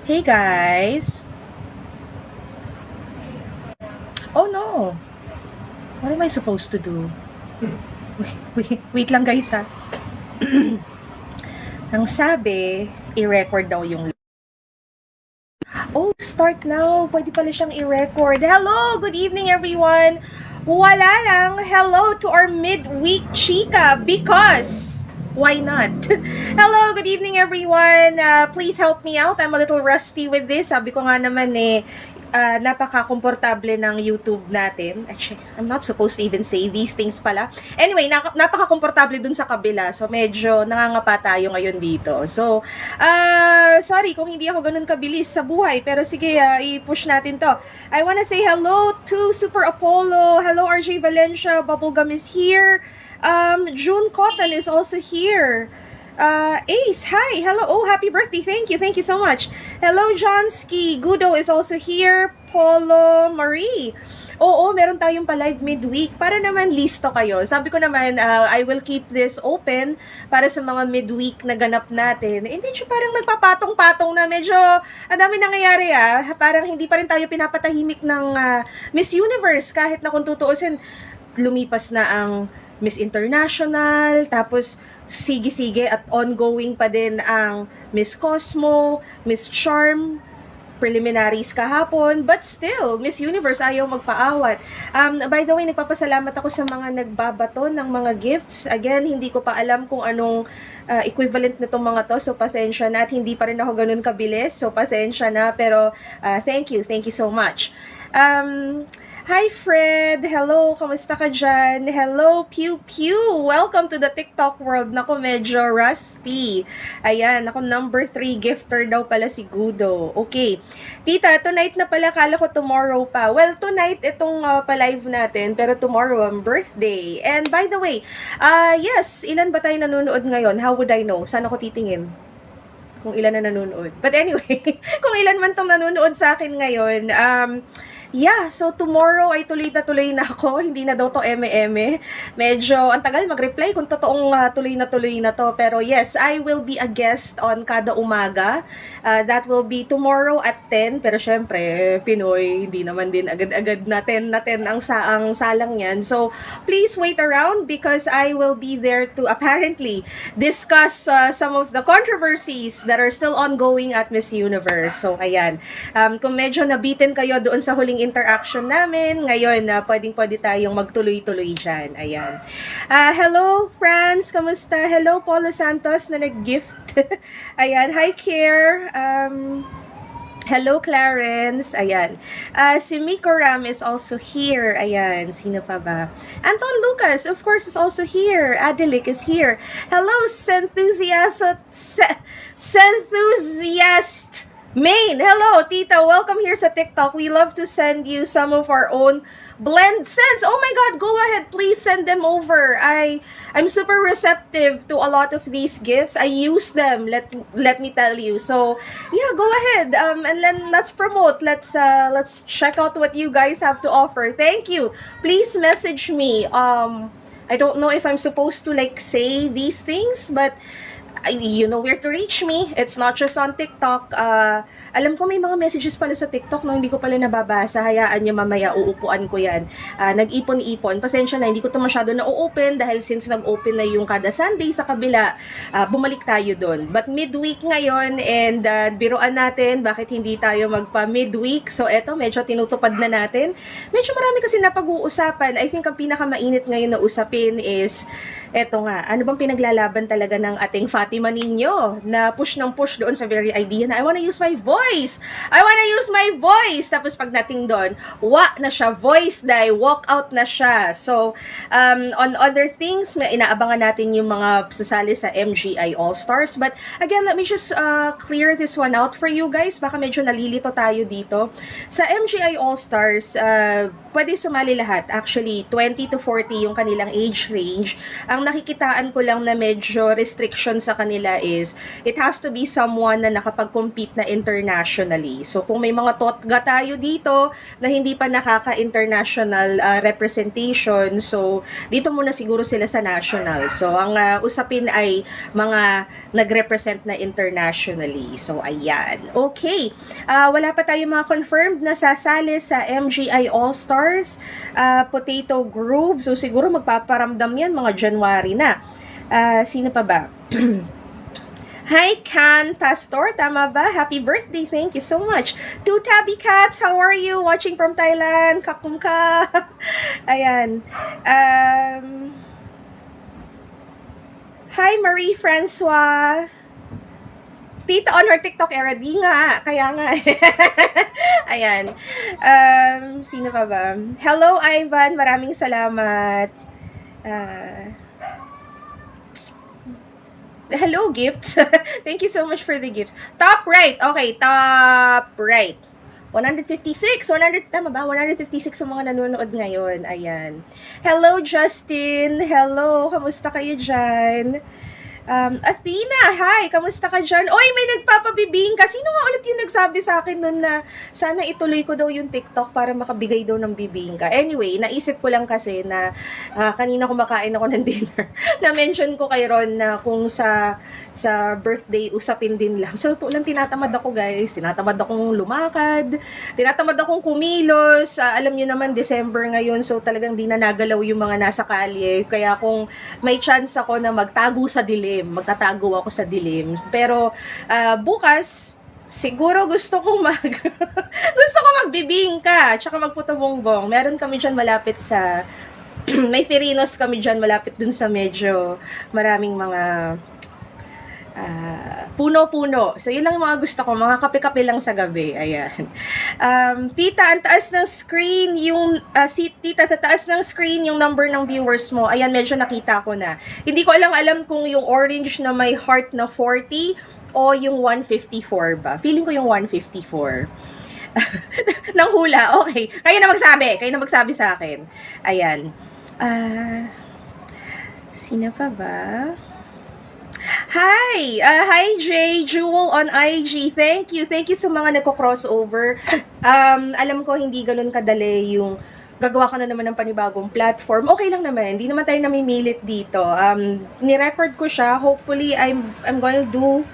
Hey guys. Oh no. What am I supposed to do? Wait lang guys ha. Ang sabi, i-record daw yung... Oh, start now. Pwede pala siyang i-record. Hello, good evening everyone. Wala lang. Hello to our midweek chika because why not? Hello, good evening everyone. Please help me out. I'm a little rusty with this. Sabi ko nga naman napaka-komportable ng YouTube natin. Actually, I'm not supposed to even say these things pala. Anyway, napaka-komportable dun sa kabila. So, medyo nangangapa tayo ngayon dito. So, sorry kung hindi ako ganun kabilis sa buhay. Pero sige, i-push natin to. I wanna say hello to Super Apollo. Hello, RJ Valencia. Bubblegum is here. June Cotton is also here. Ace, hi, hello, oh, happy birthday, thank you so much. Hello, Johnsky, Gudo is also here, Polo, Marie. Oo, meron tayong pa-live midweek para naman listo kayo. Sabi ko naman, I will keep this open para sa mga midweek na ganap natin. Medyo parang nagpapatong-patong na, medyo ang dami nangyayari parang hindi pa rin tayo pinapatahimik ng Miss Universe kahit na kung tutuusin, lumipas na ang Miss International, tapos sige-sige at ongoing pa din ang Miss Cosmo, Miss Charm, preliminaries kahapon, but still, Miss Universe ayaw magpaawat. By the way, nagpapasalamat ako sa mga nagbabato ng mga gifts. Again, hindi ko pa alam kung anong equivalent nitong mga to, so pasensya na, at hindi pa rin ako ganun kabilis, so pasensya na, pero thank you so much. Hi Fred! Hello! Kamusta ka dyan? Hello Pew Pew! Welcome to the TikTok world. Nako, medyo rusty. Ayan, ako number 3 gifter daw pala si Gudo. Okay. Tita, tonight na pala, kala ko tomorrow pa. Well, tonight itong pa-live natin, pero tomorrow ang birthday. And by the way, yes, ilan ba tayo nanonood ngayon? How would I know? Saan ako titingin? Kung ilan na nanonood. But anyway, kung ilan man tong nanonood sa akin ngayon, yeah, so tomorrow ay tuloy na ako. Hindi na daw to eme-eme. Medyo ang tagal mag-reply kung totoong tuloy na to. Pero yes, I will be a guest on Kada Umaga. That will be tomorrow at 10. Pero syempre, Pinoy, hindi naman din agad-agad na 10 ang salang yan. So, please wait around because I will be there to apparently discuss some of the controversies that are still ongoing at Miss Universe. So, ayan. Kung medyo nabitin kayo doon sa huling interaction namin, ngayon pwedeng-pwede tayong magtuloy-tuloy dyan. Ayan. Hello, friends! Kamusta? Hello, Paulo Santos na nag-gift. Ayan. Hi, Care. Hello, Clarence. Ayan. Si Miko Ram is also here. Ayan. Sino pa ba? Anton Lucas, of course, is also here. Adelic is here. Hello, Senthusiast Maine. Hello, Tita. Welcome here sa TikTok. We love to send you some of our own blend scents. Oh my God, go ahead. Please send them over. I'm super receptive to a lot of these gifts. I use them, let me tell you. So, yeah, go ahead. And then let's promote. Let's check out what you guys have to offer. Thank you. Please message me. I don't know if I'm supposed to like say these things, but you know where to reach me. It's not just on TikTok. Alam ko may mga messages pala sa TikTok no, hindi ko pala nababasa. Hayaan nyo, mamaya uupuan ko yan. Nag-ipon-ipon. Pasensya na, hindi ko to masyado na-open dahil since nag-open na yung kada Sunday sa kabila, bumalik tayo doon. But midweek ngayon and biruan natin bakit hindi tayo magpa-midweek. So eto, medyo tinutupad na natin. Medyo marami kasi napag-uusapan. I think ang pinakamainit ngayon na usapin is eto nga, ano bang pinaglalaban talaga ng ating Fatima Nino na push ng push doon sa very idea na I wanna use my voice. I wanna use my voice. Tapos pag nating doon, na siya, voice die, walk out na siya. So, on other things, may inaabangan natin yung mga sasali sa MGI All-Stars. But again, let me just clear this one out for you guys. Baka medyo nalilito tayo dito. Sa MGI All-Stars, pwede sumali lahat. Actually, 20 to 40 yung kanilang age range. Ang ang nakikitaan ko lang na medyo restriction sa kanila is it has to be someone na nakapag-compete na internationally. So kung may mga totga tayo dito na hindi pa nakaka-international representation, so dito muna siguro sila sa national. So ang usapin ay mga nag-represent na internationally. So ayan. Okay. Wala pa tayo mga confirmed na sasali sa MGI All-Stars Potato Groove. So siguro magpaparamdam yan mga January na. Sino pa ba? Hi, Can Pastor. Tama ba? Happy birthday. Thank you so much. To Tabby Cats, how are you? Watching from Thailand. Kakum ka. Ayan. Hi, Marie Francois. Tita on her TikTok era. Di nga. Kaya nga. Ayan. Sino pa ba? Hello, Ivan. Maraming salamat. Hello, gifts. Thank you so much for the gifts. Top right. Okay, top right. 156. 100, tama ba? 156 ang mga nanonood ngayon. Ayan. Hello, Justin. Hello. Kamusta kayo dyan? Athena, hi, kamusta ka dyan? Oy, may nagpapabibingka. Sino nga ulit yung nagsabi sa akin nun na sana ituloy ko daw yung TikTok para makabigay daw ng bibingka? Anyway, naisip ko lang kasi na kanina kumakain ako ng dinner. Na-mention ko kay Ron na kung sa birthday, usapin din lang. So, lang tinatamad ako, guys. Tinatamad akong lumakad. Tinatamad akong kumilos. Alam nyo naman, December ngayon. So, talagang di na nagalaw yung mga nasa kalye. Kaya kung may chance ako na magtago sa dilim, magtatago ako sa dilim. Pero bukas siguro gusto kong gusto ko magbibingka tsaka magputo-bongbong. Meron kami diyan malapit sa may Ferinos kami diyan malapit dun sa medyo maraming mga puno-puno. So, yun lang yung mga gusto ko. Mga kape-kape lang sa gabi. Ayan. Tita, ang taas ng screen, yung, tita, sa taas ng screen, yung number ng viewers mo. Ayan, medyo nakita ko na. Hindi ko alam kung yung orange na may heart na 40 o yung 154 ba. Feeling ko yung 154. Nang hula. Okay. Kayo na magsabi. Kayo na magsabi sa akin. Ayan. Sino pa ba? Hi! Hi, Jay! Jewel on IG. Thank you. Thank you sa mga nagko-crossover. Alam ko, hindi ganun kadali yung gagawa ka na naman ng panibagong platform. Okay lang naman. Hindi naman tayo namimilit dito. Ni-record ko siya. Hopefully, I'm going to do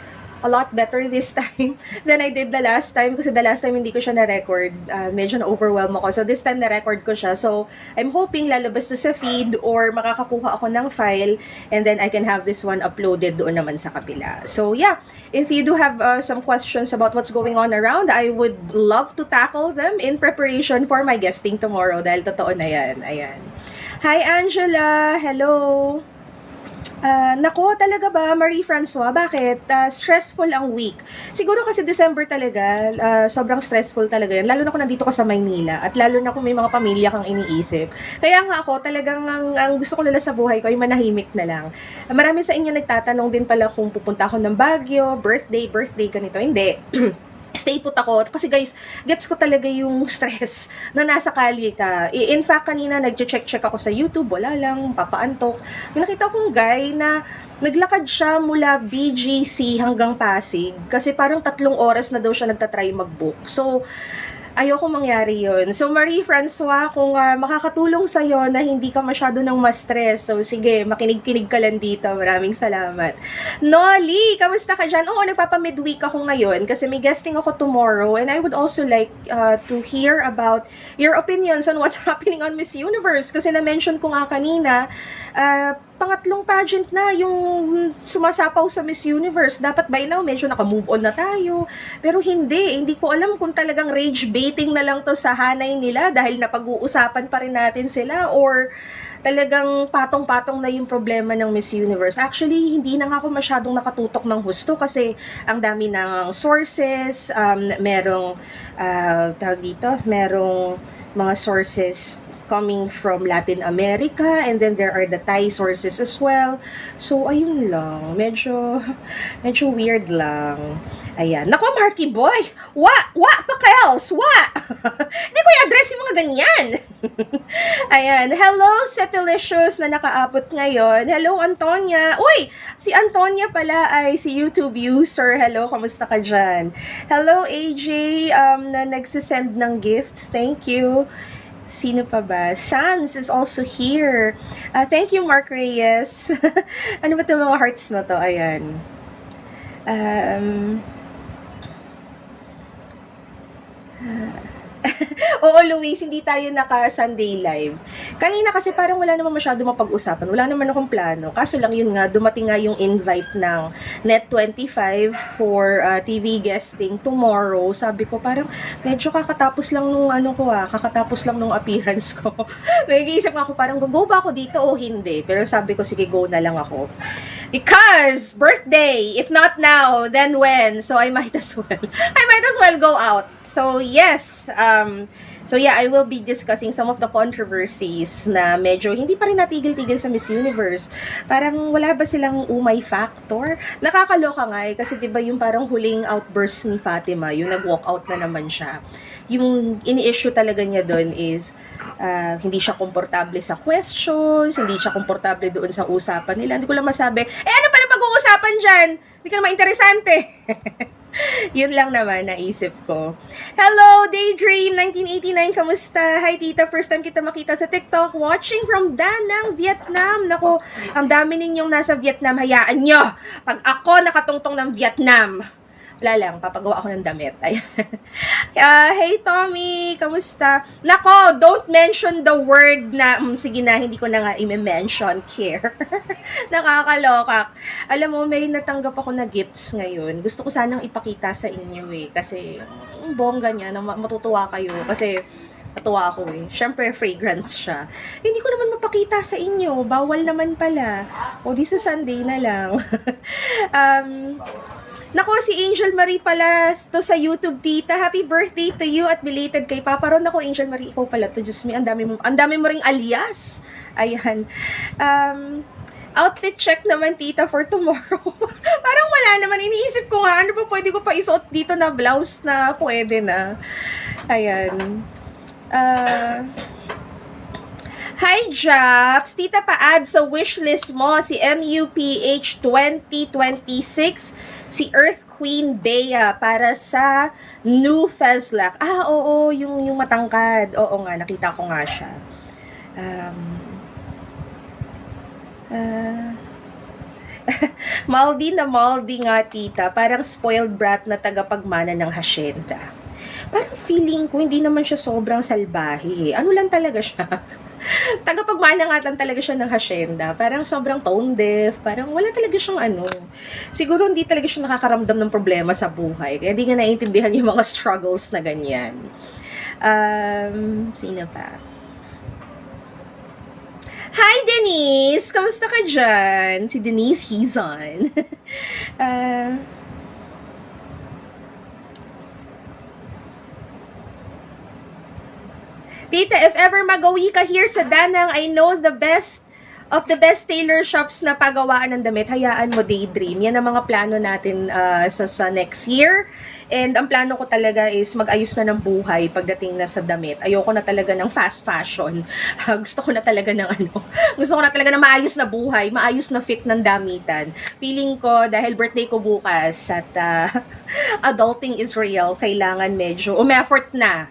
a lot better this time than I did the last time. Kasi the last time, hindi ko siya na-record. Medyo na-overwhelm ako. So, this time, na-record ko siya. So, I'm hoping lalabas to sa feed or makakakuha ako ng file and then I can have this one uploaded doon naman sa kapila. So, yeah. If you do have some questions about what's going on around, I would love to tackle them in preparation for my guesting tomorrow dahil totoo na yan. Ayan. Hi, Angela! Hello! Nako, talaga ba, Marie Francois? Bakit? Stressful ang week. Siguro kasi December talaga, sobrang stressful talaga yan. Lalo na kung nandito ka sa Maynila at lalo na kung may mga pamilya kang iniisip. Kaya nga ako, talagang ang gusto ko nila sa buhay ko ay manahimik na lang. Marami sa inyo nagtatanong din pala kung pupunta ako ng Baguio, birthday, ganito. Hindi. Stay put ako. Kasi guys, gets ko talaga yung stress na nasa kalye ka. In fact, kanina nag-check ako sa YouTube, wala lang, papaantok. May nakita kong guy na naglakad siya mula BGC hanggang Pasig kasi parang 3 oras na daw siya nagtatry mag-book. So, ayoko mangyari yun. So, Marie Francois, kung makakatulong sa'yo na hindi ka masyado nang ma-stress, so sige, makinig-kinig ka lang dito. Maraming salamat. Nolly, kamusta ka dyan? Oo, nagpapa-midweek ako ngayon kasi may guesting ako tomorrow and I would also like to hear about your opinions on what's happening on Miss Universe kasi na-mention ko nga kanina, pangatlong pageant na yung sumasapaw sa Miss Universe. Dapat by now, medyo naka-move on na tayo. Pero hindi ko alam kung talagang rage baiting na lang to sa hanay nila dahil napag-uusapan pa rin natin sila or talagang patong-patong na yung problema ng Miss Universe. Actually, hindi na nga ako masyadong nakatutok ng husto kasi ang dami ng sources, merong, tawag dito, merong mga sources coming from Latin America, and then there are the Thai sources as well. So, ayun lang. Medyo weird lang. Ayan. Nako, Marky Boy! Wa! Pakels! Wa! Hindi ko i-address yung mga ganyan. Ayan. Hello, Sepilicious na nakaabot ngayon. Hello, Antonia. Uy! Si Antonia pala ay si YouTube user. Hello, kamusta ka dyan? Hello, AJ, na nagsisend ng gifts. Thank you. Sino pa ba? Sans is also here. Thank you, Mark Reyes. Ano ba itong mga hearts na to? Ayan. Oo, Luis, hindi tayo naka-Sunday live. Kanina kasi parang wala naman masyado mapag-usapan. Wala naman akong plano. Kaso lang yun nga, dumating nga yung invite ng Net25 for TV guesting tomorrow. Sabi ko, parang medyo kakatapos lang nung kakatapos lang nung appearance ko. Nag-iisip nga ako, parang go ba ako dito o hindi? Pero sabi ko, sige, go na lang ako. Because birthday, if not now, then when? So I might as well go out. So yes, so yeah, I will be discussing some of the controversies na medyo hindi pa rin natigil-tigil sa Miss Universe. Parang wala ba silang umay factor? Nakakaloka nga kasi 'di ba yung parang huling outburst ni Fatima, yung nag-walk out na naman siya. Yung ini-issue talaga niya doon is hindi siya komportable sa questions, hindi siya komportable doon sa usapan nila. Hindi ko lang masabi, ano pala pag-uusapan dyan? Hindi ka naman interesante. Yun lang naman naisip ko. Hello, Daydream 1989, kamusta? Hi, tita. First time kita makita sa TikTok. Watching from Da Nang, Vietnam. Nako, ang dami ninyong nasa Vietnam. Hayaan nyo. Pag ako nakatungtong ng Vietnam, wala lang, papagawa ako ng damit. Hey, Tommy, kamusta? Nako, don't mention the word na, sige na, hindi ko na nga i-mention, care. Nakakaloka. Alam mo, may natanggap ako na gifts ngayon. Gusto ko sanang ipakita sa inyo kasi, bongga niya, na matutuwa kayo. Kasi, natuwa ako Siyempre, fragrance siya. Hindi ko naman mapakita sa inyo. Bawal naman pala. O, di sa Sunday na lang. Nako, si Angel Marie pala to sa YouTube, tita. Happy birthday to you at belated kay Papa Ron. Nako, Angel Marie, ikaw pala to. Diyos me, ang dami mo ring alias. Ayan. Outfit check naman, tita, for tomorrow. Parang wala naman. Iniisip ko nga, ano pa pwede ko pa isuot dito na blouse na pwede na. Ayan. Hi, Japs! Tita, pa-add sa wishlist mo si MUPH 2026, si Earth Queen Bea para sa new Fezlak. Oo, yung matangkad. Oo nga, nakita ko nga siya. Maldi na maldi nga, tita. Parang spoiled brat na tagapagmana ng hasyenda. Parang feeling ko, hindi naman siya sobrang salbahe. Ano lang talaga siya? Tagapagmana nga lang talaga siya ng hasyenda. Parang sobrang tone deaf. Parang wala talaga siyang Siguro hindi talaga siya nakakaramdam ng problema sa buhay. Kaya hindi niya naiintindihan yung mga struggles na ganyan. Sino pa? Hi, Denise! Kamusta ka dyan? Si Denise Hizon. Tita, if ever magawi ka here sa Da Nang, I know the best of the best tailor shops na pagawaan ng damit. Hayaan mo, Daydream. Yan ang mga plano natin sa next year. And ang plano ko talaga is mag-ayos na ng buhay pagdating na sa damit. Ayoko na talaga ng fast fashion. Gusto ko na talaga ng gusto ko na talaga ng maayos na buhay, maayos na fit ng damitan. Feeling ko, dahil birthday ko bukas at adulting is real, kailangan medyo umeffort na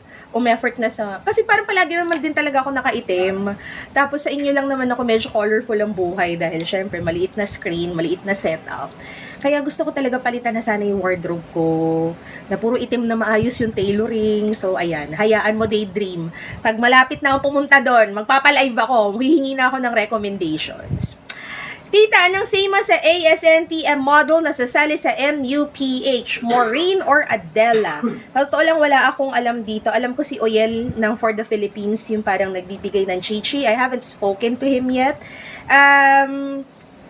sa... Kasi parang palagi naman din talaga ako nakaitim. Tapos sa inyo lang naman ako medyo colorful ang buhay dahil syempre maliit na screen, maliit na setup. Kaya gusto ko talaga palitan na sana yung wardrobe ko. Na puro itim na maayos yung tailoring. So ayan, hayaan mo, Daydream. Pag malapit na ako pumunta doon, magpapalive ako, hihingi na ako ng recommendations. Tita, anong say mo sa ASNTM model na sasali sa MUPH? Maureen or Adela? Totoo lang, wala akong alam dito. Alam ko si Oyel ng For the Philippines, yung parang nagbibigay ng chichi. I haven't spoken to him yet.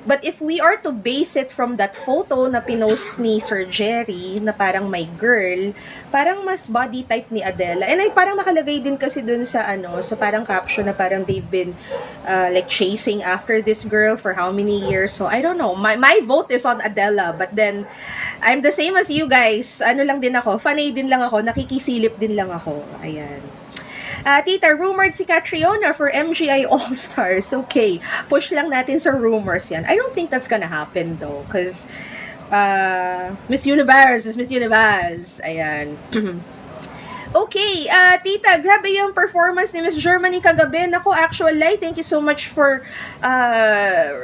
But if we are to base it from that photo na pinost ni Sir Jerry, na parang my girl, parang mas body type ni Adela. And ay parang nakalagay din kasi dun sa sa parang caption na parang they've been like chasing after this girl for how many years. So I don't know. My vote is on Adela, but then I'm the same as you guys. Ano lang din ako, fanay din lang ako, nakikisilip din lang ako. Ayan. Tita, rumored si Catriona for MGI All-Stars. Okay, push lang natin sa rumors yan. I don't think that's gonna happen though, because Miss Universe is Miss Universe. Ayan. Okay, tita, grabe yung performance ni Miss Germany kagabi. Naku, actually, thank you so much for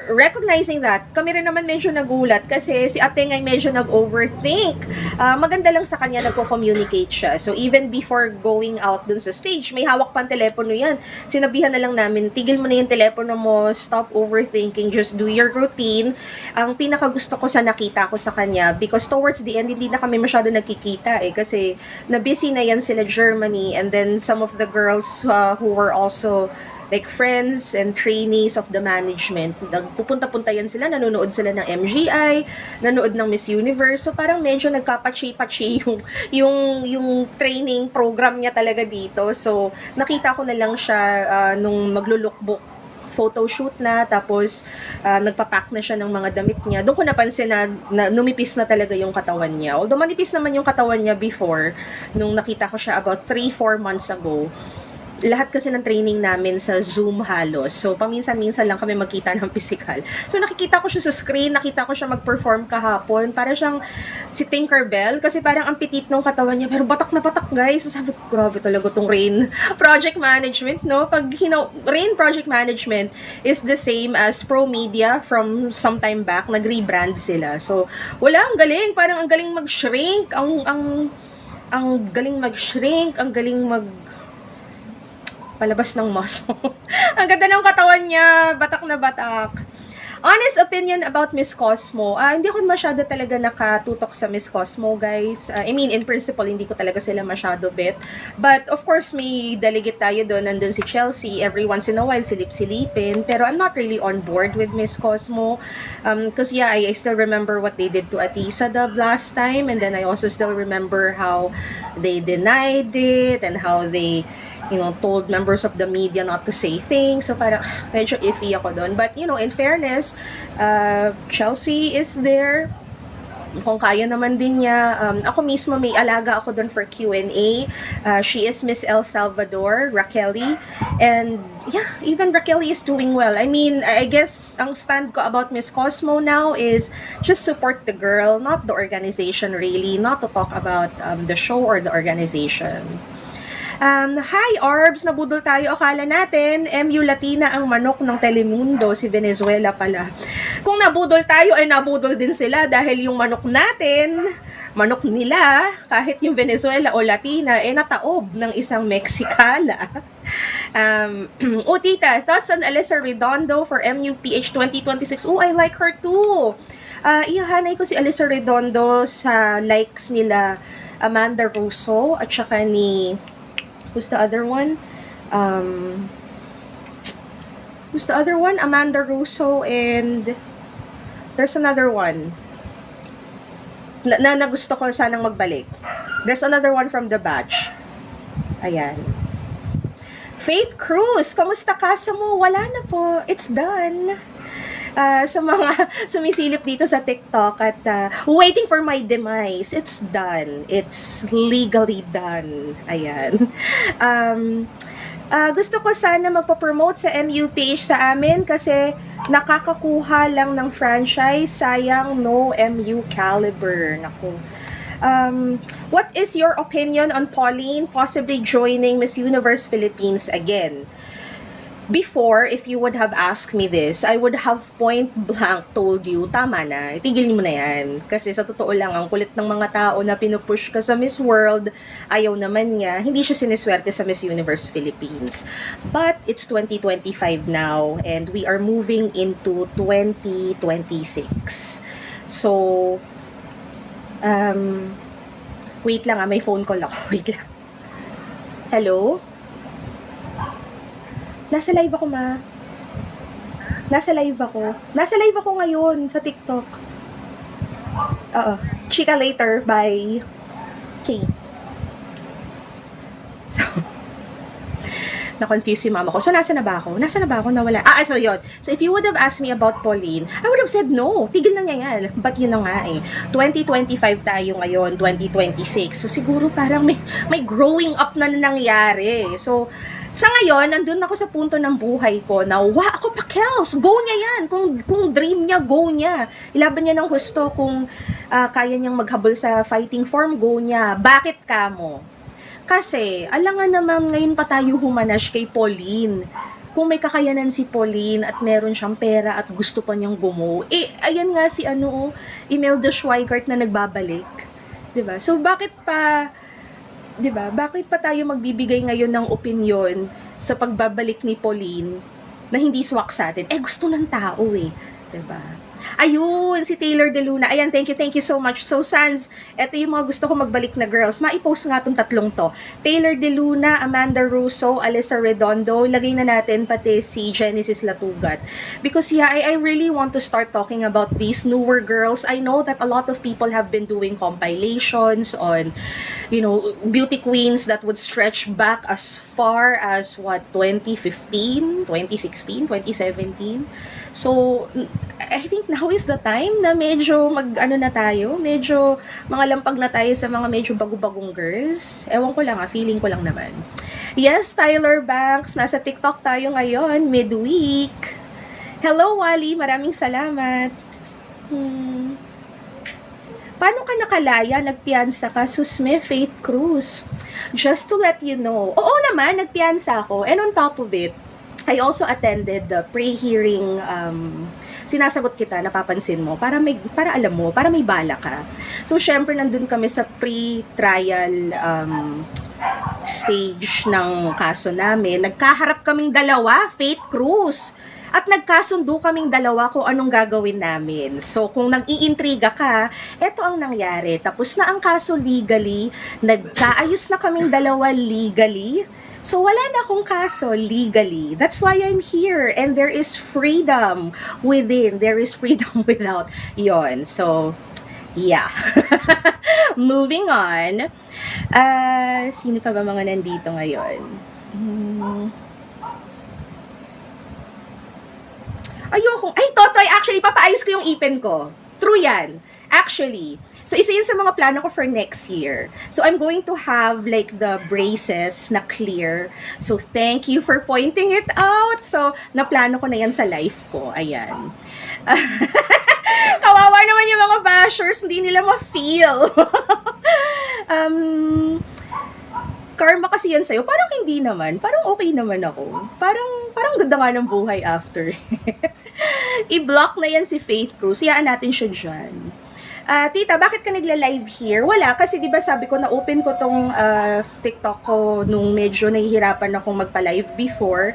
recognizing that. Kami rin naman medyo nagulat kasi si Ate ngay medyo nag-overthink. Maganda lang sa kanya nagko-communicate siya. So, even before going out dun sa stage, may hawak pang telepono yan. Sinabihan na lang namin, tigil mo na yung telepono mo, stop overthinking, just do your routine. Ang pinakagusto ko sa nakita ko sa kanya, because towards the end, hindi na kami masyado nagkikita kasi na-busy na yan sila Germany, and then some of the girls who were also like friends and trainees of the management, nagpupunta-punta yan sila, nanonood sila ng MGI, nanood ng Miss Universe, so parang medyo nagpapachi-pachi yung training program niya talaga dito. So nakita ko na lang siya nung maglo-lookbook photoshoot na, tapos nagpapack na siya ng mga damit niya. Doon ko napansin na numipis na talaga yung katawan niya. Although manipis naman yung katawan niya before, nung nakita ko siya about 3-4 months ago. Lahat kasi ng training namin sa Zoom halos. So, paminsan-minsan lang kami magkita ng physical. So, nakikita ko siya sa screen, nakita ko siya mag-perform kahapon. Para siyang si Tinkerbell, kasi parang ang pitit ng katawan niya, pero batak na batak, guys. So, sabi ko, grabe talaga tong Rain Project Management, no? Pag Rain Project Management is the same as Pro Media from some time back. Nag-rebrand sila. So, wala, ang galing. Parang ang galing mag-shrink. Ang galing mag-shrink. Ang galing palabas ng muscle. Ang ganda ng katawan niya, batak na batak. Honest opinion about Miss Cosmo, hindi ako masyado talaga nakatutok sa Miss Cosmo, guys. I mean, in principle, hindi ko talaga sila masyado bet. But, of course, may delegate tayo doon. Nandun si Chelsea. Every once in a while, silip-silipin. Pero I'm not really on board with Miss Cosmo. Because, yeah, I still remember what they did to Atisa the last time. And then, I also still remember how they denied it and how they told members of the media not to say things. So, parang medyo iffy ako doon. But, in fairness, Chelsea is there. Kung kaya naman din niya. Ako mismo, may alaga ako doon for Q&A. She is Miss El Salvador, Raqueli. And, yeah, even Raqueli is doing well. I mean, I guess, ang stand ko about Miss Cosmo now is just support the girl, not the organization really. Not to talk about the show or the organization. Hi, Orbs! Nabudol tayo. Akala natin, MU Latina ang manok ng Telemundo. Si Venezuela pala. Kung nabudol tayo, ay nabudol din sila dahil yung manok natin, manok nila, kahit yung Venezuela o Latina, nataob ng isang Mexicala. Tita, thoughts on Alyssa Redondo for MUPH 2026? I like her too. Ihahanay ko si Alyssa Redondo sa likes nila Amanda Russo at saka ni who's the other one? Who's the other one? Amanda Russo and there's another one na gusto ko sanang magbalik. There's another one from the batch. Ayan. Faith Cruz, kamusta kasa mo? Wala na po. It's done. Sa mga sumisilip dito sa TikTok at waiting for my demise, it's done. It's legally done. Ayan. Gusto ko sana magpa-promote sa MUPH sa amin kasi nakakakuha lang ng franchise. Sayang, no MU caliber. Naku. What is your opinion on Pauline possibly joining Miss Universe Philippines again? Before, if you would have asked me this, I would have point blank told you, tama na, itigil mo na yan. Kasi sa totoo lang, ang kulit ng mga tao na pinupush ka sa Miss World, ayaw naman niya, hindi siya siniswerte sa Miss Universe Philippines. But, it's 2025 now, and we are moving into 2026. So, wait lang may phone call ako. Wait lang. Hello? Nasa live ako, ma. Nasa live ako. Nasa live ako ngayon sa TikTok. Oo. Chika later. Bye. Okay. So, na-confuse si mama ko. So, nasa na ba ako? Nasa na ba ako? Nawala. So yun. So, if you would have asked me about Pauline, I would have said no. Tigil na niya yan. But yun na nga eh. 2025 tayo ngayon, 2026. So, siguro parang may growing up na nangyari. So, sa ngayon, nandun ako sa punto ng buhay ko na, ako pa, Kels, go niya yan. Kung dream niya, go niya. Ilaban niya ng husto kung kaya niyang maghabol sa fighting form, go niya. Bakit ka mo? Kasi, alangan naman ngayon pa tayo humanash kay Pauline. Kung may kakayanan si Pauline at meron siyang pera at gusto pa niyang gumo, ayan nga si Imelda Schweigart na nagbabalik. 'Di ba? So, bakit pa tayo magbibigay ngayon ng opinyon sa pagbabalik ni Pauline na hindi swak sa atin? Gusto ng tao eh. 'Di ba? Ayun, si Taylor De Luna. Ayan, thank you so much. So, Sans, eto yung mga gusto ko magbalik na girls. Maipost nga itong tatlong to. Taylor De Luna, Amanda Russo, Alyssa Redondo. Ilagay na natin pati si Genesis Latugat. Because, yeah, I really want to start talking about these newer girls. I know that a lot of people have been doing compilations on, beauty queens that would stretch back as far as, 2015, 2016, 2017. So, I think now is the time na medyo medyo mga lampag na tayo sa mga medyo bago-bagong girls. Ewan ko lang feeling ko lang naman. Yes, Tyler Banks, nasa TikTok tayo ngayon, midweek. Hello, Wally, maraming salamat. Paano ka nakalaya, nagpiyansa ka, Susme Faith Cruz? Just to let you know. Oo naman, nagpiyansa ako. And on top of it, I also attended the pre-hearing, sinasagot kita, napapansin mo, para alam mo, para may bala ka. So, syempre, nandun kami sa pre-trial stage ng kaso namin. Nagkaharap kaming dalawa, Faith Cruz. At nagkasundo kaming dalawa kung anong gagawin namin. So, kung nag-iintriga ka, eto ang nangyari. Tapos na ang kaso legally, nagkaayos na kaming dalawa legally. So, wala na akong kaso legally. That's why I'm here. And there is freedom within. There is freedom without. Yon. So, yeah. Moving on. Sino pa ba mga nandito ngayon? Totoy, actually, papaayos ko yung ipin ko. True yan. Actually. So, isa yun sa mga plano ko for next year. So, I'm going to have like the braces na clear. So, thank you for pointing it out. So, naplano ko na yan sa life ko. Ayan. Kawawa naman yung mga bashers. Hindi nila ma-feel. Karma kasi yan sa'yo. Parang hindi naman. Parang okay naman ako. Parang ganda nga ng buhay after. I-block na yan si Faith Cruz. Siyaan natin siya dyan. Tita, bakit ka nagla-live here? Wala, kasi diba sabi ko na-open ko tong TikTok ko nung medyo nahihirapan akong magpa-live before.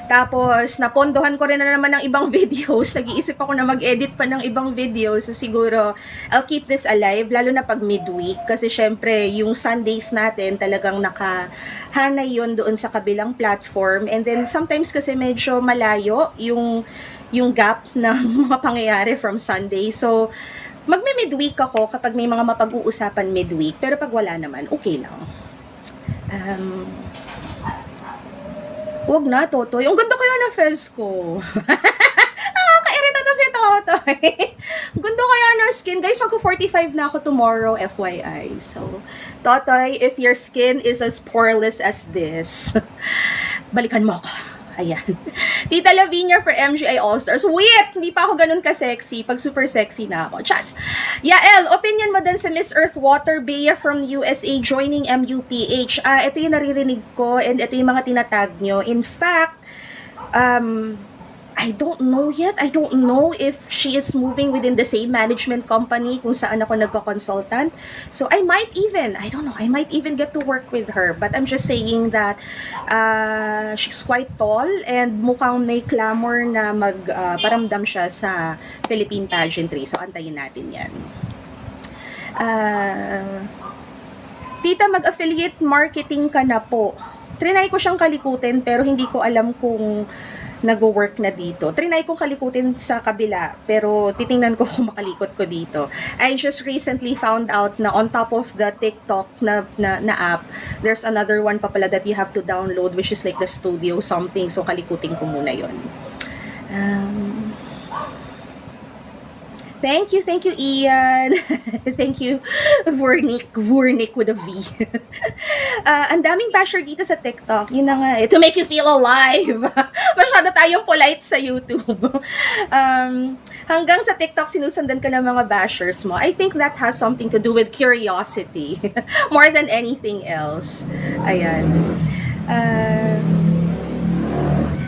Tapos, napondohan ko rin na naman ng ibang videos. Nag-iisip ako na mag-edit pa ng ibang videos. So, siguro, I'll keep this alive, lalo na pag midweek. Kasi, syempre, yung Sundays natin, talagang nakahanay yun doon sa kabilang platform. And then, sometimes kasi medyo malayo yung gap ng mga pangyayari from Sunday. So, magme-midweek ako kapag may mga mapag-uusapan midweek. Pero pag wala naman, okay lang. Wag na, Totoy. Ang ganda kaya na fez ko. Kairita to si Totoy. Ang ganda kaya na skin. Guys, magko-45 na ako tomorrow, FYI. So, Totoy, if your skin is as poreless as this, balikan mo ako. Ayan. Tita Lavinia for MGI All-Stars. Wait! Hindi pa ako ganun ka-sexy. Pag super sexy na ako. Chas! Yael, opinion mo din sa Miss Earth Water Bea from USA joining MUPH. Ito yung naririnig ko and ito yung mga tinatag nyo. In fact, I don't know yet. I don't know if she is moving within the same management company kung saan ako nagko-consultant. So, I might even get to work with her. But I'm just saying that she's quite tall and mukhang may clamor na magparamdam siya sa Philippine pageantry. So, antayin natin yan. Tita, mag-affiliate marketing ka na po. Trinay ko siyang kalikutin pero hindi ko alam kung nag-work na dito. Trinay kong kalikutin sa kabila, pero titingnan ko kung makalikot ko dito. I just recently found out na on top of the TikTok na app, there's another one pa pala that you have to download, which is like the studio something. So, kalikutin ko muna yon. Thank you, Ian. Thank you, Vornik with a V. Ang daming basher dito sa TikTok. Yun na nga eh, to make you feel alive. Masyado tayong polite sa YouTube. Hanggang sa TikTok, sinusundan ka ng mga bashers mo. I think that has something to do with curiosity. More than anything else. Ayan.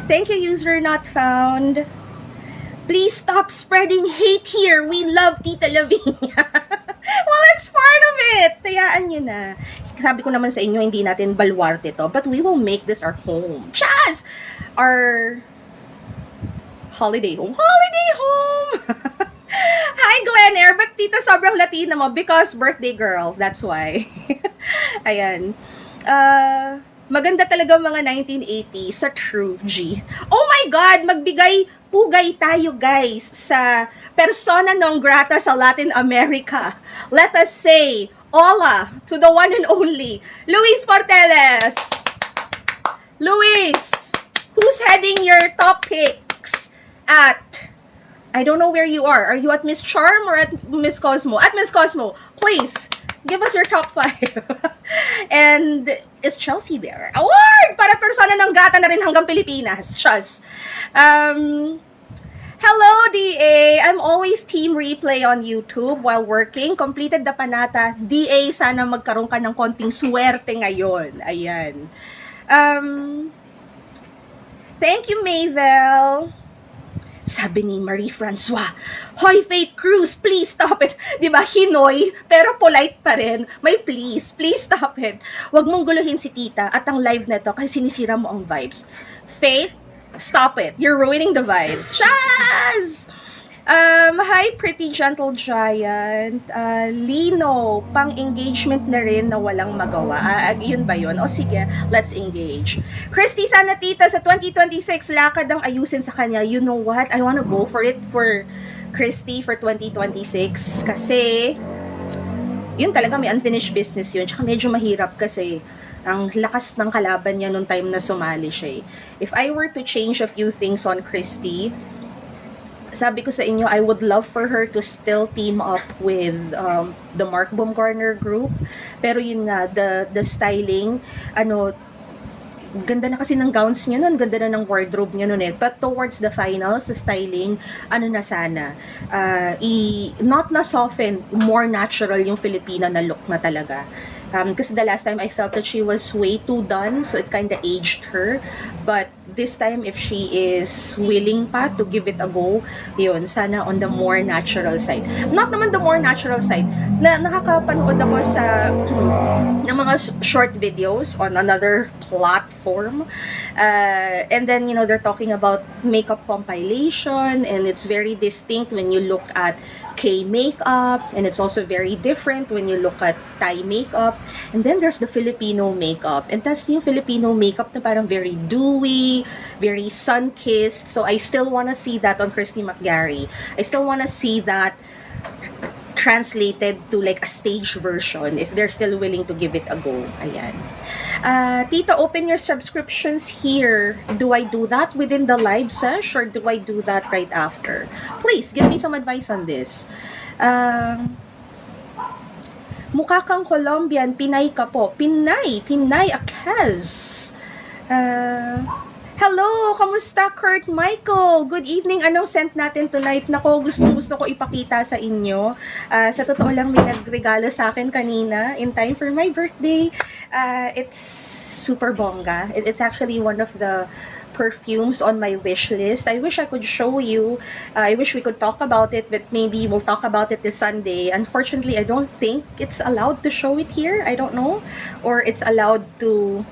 Thank you, user not found. Please stop spreading hate here. We love Tita Lavinia. Well, it's part of it. Tayaan nyo na. Sabi ko naman sa inyo, hindi natin baluarte to. But we will make this our home. Chaz! Our holiday home. Holiday home! Hi, Glenn. But Tita, sobrang Latina mo because birthday girl. That's why. Ayan. Maganda talaga mga 1980s sa True G. Oh my God! Pugay tayo guys sa persona non grata sa Latin America. Let us say, hola to the one and only, Luis Porteles. Luis, who's heading your top picks at, I don't know where you are. Are you at Miss Charm or at Miss Cosmo? At Miss Cosmo, please. Give us your top 5. And is Chelsea there? Award! Para persona ng grata na rin hanggang Pilipinas. Shaz. Hello, DA. I'm always team replay on YouTube while working. Completed the panata. DA, sana magkaroon ka ng konting swerte ngayon. Ayan. Thank you, Mayvel. Sabi ni Marie Francois, Hoy, Faith Cruz, please stop it. Diba, Hinoy, pero polite pa rin. May please stop it. Huwag mong guluhin si tita at ang live na to kasi sinisira mo ang vibes. Faith, stop it. You're ruining the vibes. Chaz! Hi, pretty gentle giant. Lino, pang-engagement na rin na walang magawa. Yun ba yun? O sige, let's engage. Christy, sana tita, sa 2026, lakad ang ayusin sa kanya. You know what? I wanna go for it for Christy for 2026. Kasi, yun talaga, may unfinished business yun. Tsaka medyo mahirap kasi ang lakas ng kalaban niya nung time na sumali siya. If I were to change a few things on Christy, sabi ko sa inyo, I would love for her to still team up with the Mark Baumgartner group. Pero yun nga, the styling, ganda na kasi ng gowns niya nun, ganda na ng wardrobe niya nun eh. But towards the finals, the styling, na sana, not na soften, more natural yung Filipina na look na talaga. Kasi the last time I felt that she was way too done, so it kind of aged her. But this time, if she is willing pa to give it a go, yun, sana on the more natural side. Not naman the more natural side, nakakapanood ako sa ng mga short videos on another platform. And then, they're talking about makeup compilation, and it's very distinct when you look at K makeup, and it's also very different when you look at Thai makeup. And then there's the Filipino makeup, and that's yung Filipino makeup na parang very dewy, very sun-kissed. So I still wanna see that on Christy McGarry. I still wanna see that translated to like a stage version if they're still willing to give it a go. Ayan. Tita, open your subscriptions here. Do I do that within the live sesh or do I do that right after? Please, give me some advice on this. Mukha kang Colombian, Pinay ka po. Pinay, Akaz. Hello, kamusta Kurt Michael? Good evening. Anong scent natin tonight? Nako, gusto ko ipakita sa inyo. Sa totoo lang, may nagregalo sa akin kanina in time for my birthday. It's super bongga. It's actually one of the perfumes on my wish list. I wish I could show you. I wish we could talk about it, but maybe we'll talk about it this Sunday. Unfortunately, I don't think it's allowed to show it here. I don't know. Or it's allowed to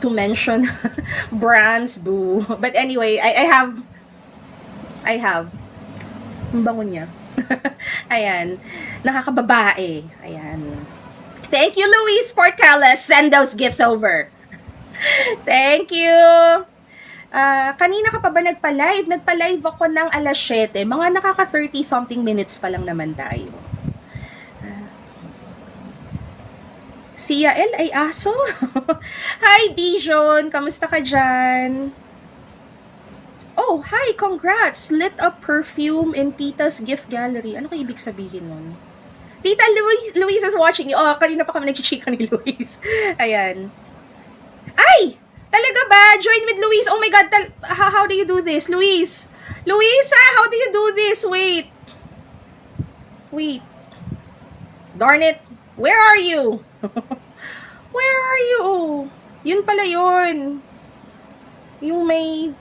mention brands, boo. But anyway, I have ang bango niya. Ayan, nakakababae. Ayan, thank you Luis Porteles, send those gifts over. Thank you. Kanina ka pa ba nagpa-live? Nagpa-live ako ng alas 7. Mga nakaka 30 something minutes pa lang naman tayo. Sia L ay aso? Hi, Bijon! Kamusta ka dyan? Oh, hi! Congrats! Lit up perfume in Tita's gift gallery. Ano ka ibig sabihin nun? Tita Luis is watching you. Oh, kanina pa kami nagchichika ni Luis. Ayan. Ay! Talaga ba? Join with Luis. Oh my God. How do you do this? Luis! Luisa, how do you do this? Wait. Wait. Darn it. Where are you? Where are you? Yun pala yun. Yung may...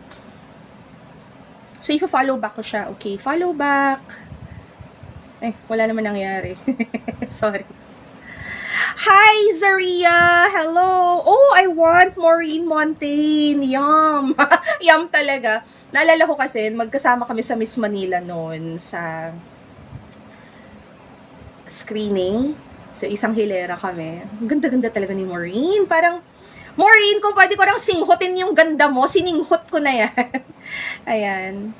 So, i-follow back ko siya. Okay, follow back. Eh, wala naman nangyari. Sorry. Hi, Zaria! Hello! Oh, I want Maureen Montaigne. Yum! Yum talaga. Naalala ko kasi, magkasama kami sa Miss Manila noon sa screening. So, isang hilera kami. Ganda-ganda talaga ni Maureen. Parang, Maureen, kung pwede ko lang singhotin yung ganda mo, sininghot ko na yan. Ayan.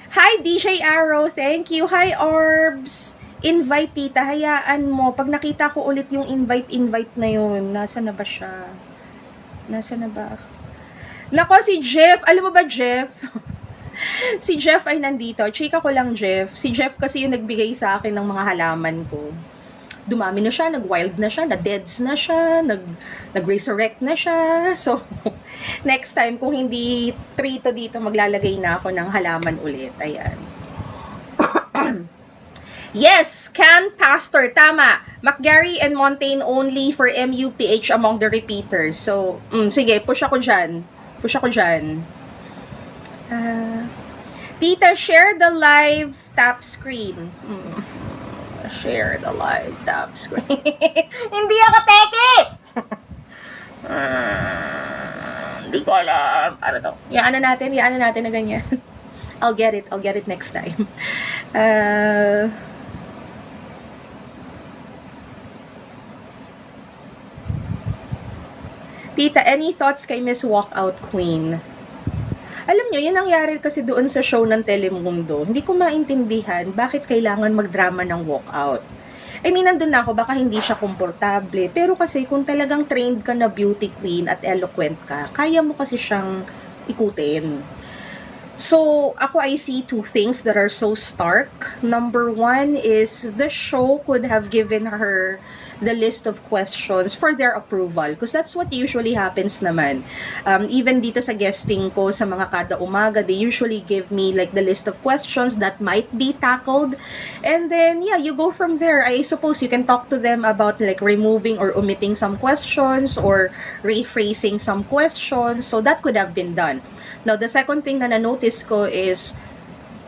Hi, DJ Arrow. Thank you. Hi, Orbs. Invite, tita. Hayaan mo. Pag nakita ko ulit yung invite na yun, nasa na ba siya? Nasa na ba? Nako, si Jeff. Alam mo ba, Jeff? Si Jeff ay nandito. Chika ko lang, Jeff. Si Jeff kasi yung nagbigay sa akin ng mga halaman ko. Dumami na siya, nag-wild na siya, na-deads na siya, nag-resurrect na siya. So, next time, kung hindi trito dito, maglalagay na ako ng halaman ulit. Ayan. Yes, Can Pastor, tama. McGarry and Montaigne only for MUPH among the repeaters. So, sige, push ako dyan. Push ako dyan. Tita, share the live tap screen. Share the live tap screen. Hindi ako teki! Hindi ko alam. Ano to? Yaan na natin na ganyan. I'll get it next time. Tita, any thoughts kay Miss Walkout Queen? Alam nyo, yun nangyari kasi doon sa show ng Telemundo. Hindi ko maintindihan bakit kailangan magdrama ng walkout. I mean, nandun na ako, baka hindi siya komportable. Pero kasi kung talagang trained ka na beauty queen at eloquent ka, kaya mo kasi siyang ikutin. So, ako I see two things that are so stark. Number one is the show could have given her the list of questions for their approval. Because that's what usually happens naman. Even dito sa guesting ko sa mga kada umaga, they usually give me like the list of questions that might be tackled. And then, yeah, you go from there. I suppose you can talk to them about like removing or omitting some questions or rephrasing some questions. So that could have been done. Now, the second thing na na-notice ko is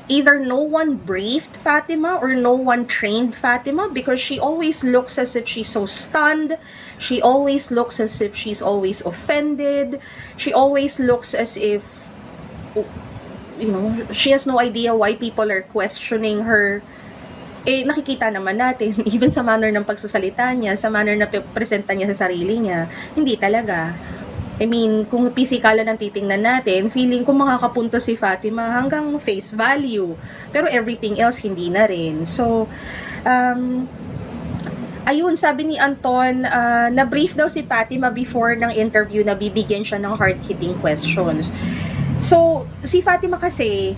either no one briefed Fatima or no one trained Fatima because she always looks as if she's so stunned. She always looks as if she's always offended. She always looks as if, you know, she has no idea why people are questioning her. Eh, nakikita naman natin, even sa manner ng pagsasalita niya, sa manner na presenta niya sa sarili niya, hindi talaga. I mean, kung pisikalan ang titingnan natin, feeling ko makakapunto si Fatima hanggang face value. Pero everything else, hindi na rin. So, ayun, sabi ni Anton, na-brief daw si Fatima before ng interview na bibigyan siya ng hard-hitting questions. So, si Fatima kasi,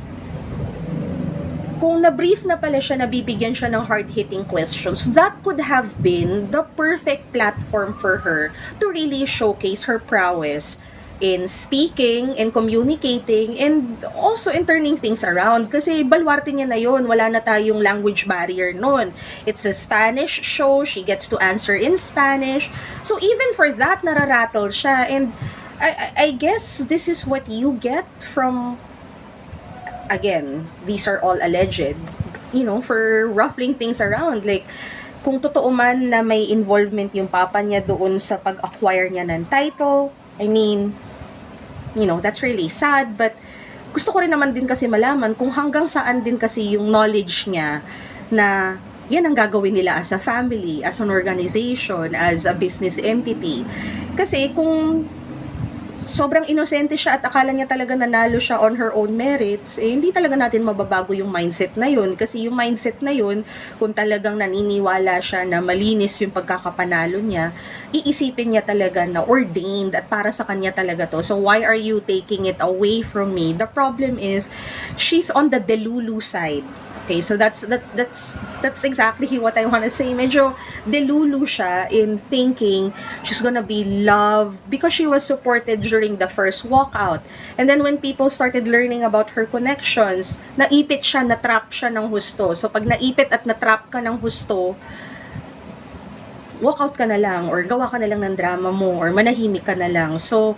kung na-brief na pala siya, nabibigyan siya ng hard-hitting questions, that could have been the perfect platform for her to really showcase her prowess in speaking, in communicating, and also in turning things around. Kasi balwarte niya na yun, wala na tayong language barrier nun. It's a Spanish show, she gets to answer in Spanish. So even for that, nararattle siya. And I guess this is what you get from... Again, these are all alleged, you know, for ruffling things around. Like, kung totoo man na may involvement yung papa niya doon sa pag-acquire niya ng title, I mean, you know, that's really sad. But, gusto ko rin naman din kasi malaman kung hanggang saan din kasi yung knowledge niya na yan ang gagawin nila as a family, as an organization, as a business entity. Kasi kung sobrang inosente siya at akala niya talaga nanalo siya on her own merits, eh, hindi talaga natin mababago yung mindset na yun. Kasi yung mindset na yun, kung talagang naniniwala siya na malinis yung pagkakapanalo niya, iisipin niya talaga na ordained at para sa kanya talaga to. So why are you taking it away from me? The problem is, she's on the delulu side. Okay, so that's exactly what I want to say. Medyo delulu siya in thinking she's gonna be loved because she was supported during the first walkout. And then when people started learning about her connections, naipit siya, natrap siya ng husto. So pag naipit at natrap ka ng husto, walkout ka na lang or gawa ka na lang ng drama mo or manahimik ka na lang. So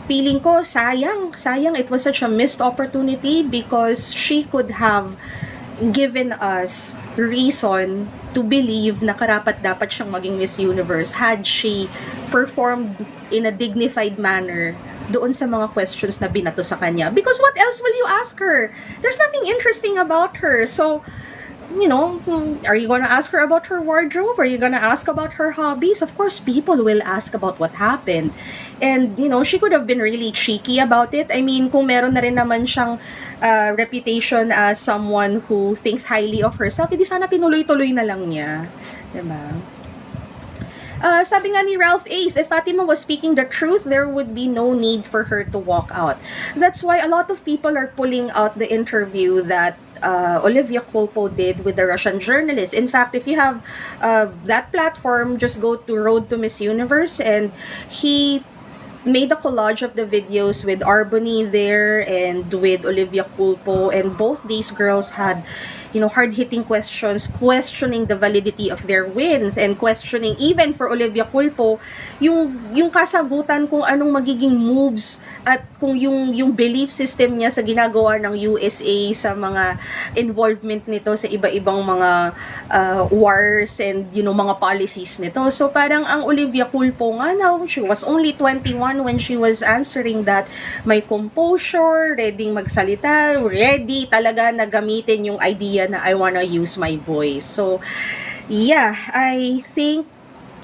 feeling ko, sayang, it was such a missed opportunity because she could have given us reason to believe na karapat-dapat siyang maging Miss Universe had she performed in a dignified manner doon sa mga questions na binato sa kanya. Because what else will you ask her? There's nothing interesting about her. So, you know, are you gonna ask her about her wardrobe? Are you gonna ask about her hobbies? Of course, people will ask about what happened. And, you know, she could have been really cheeky about it. I mean, kung meron na rin naman siyang reputation as someone who thinks highly of herself, hindi sana tinuloy-tuloy na lang niya. Diba? Sabi nga ni Ralph Ace, if Fatima was speaking the truth, there would be no need for her to walk out. That's why a lot of people are pulling out the interview that Olivia Culpo did with the Russian journalist. In fact, if you have that platform, just go to Road to Miss Universe, and he made a collage of the videos with Arbony there and with Olivia Culpo, and both these girls had, you know, hard-hitting questions, questioning the validity of their wins and questioning, even for Olivia Culpo, yung kasagutan kung anong magiging moves at kung yung belief system niya sa ginagawa ng USA sa mga involvement nito sa iba-ibang mga wars and, you know, mga policies nito. So parang ang Olivia Culpo nga now, she was only 21 when she was answering that, may composure, ready magsalita, ready talaga na gamitin yung idea na I wanna use my voice. So yeah, I think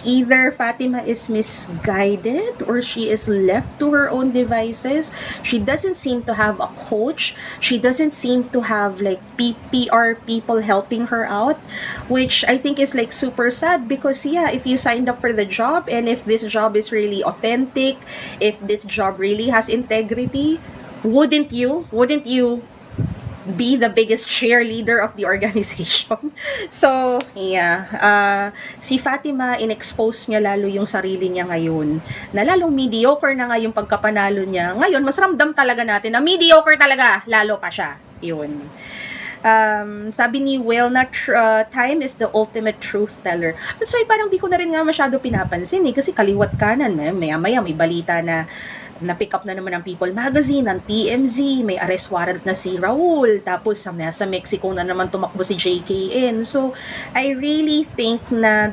either Fatima is misguided or she is left to her own devices. She doesn't seem to have a coach. She doesn't seem to have like PR people helping her out, which I think is like super sad because yeah, if you signed up for the job and if this job is really authentic, if this job really has integrity, wouldn't you be the biggest cheerleader of the organization? So, yeah. Si Fatima, in-expose niya lalo yung sarili niya ngayon. Na lalong mediocre na nga yung pagkapanalo niya. Ngayon, mas ramdam talaga natin na mediocre talaga. Lalo pa siya. Yun. Sabi ni Will na time is the ultimate truth teller. That's why parang di ko na rin nga masyado pinapansin eh. Kasi kaliwat kanan. Maya-maya may balita na na-pick up na naman ng People Magazine, ng TMZ, may arrest warrant na si Raul, tapos sa Mexico na naman tumakbo si JKN. So, I really think na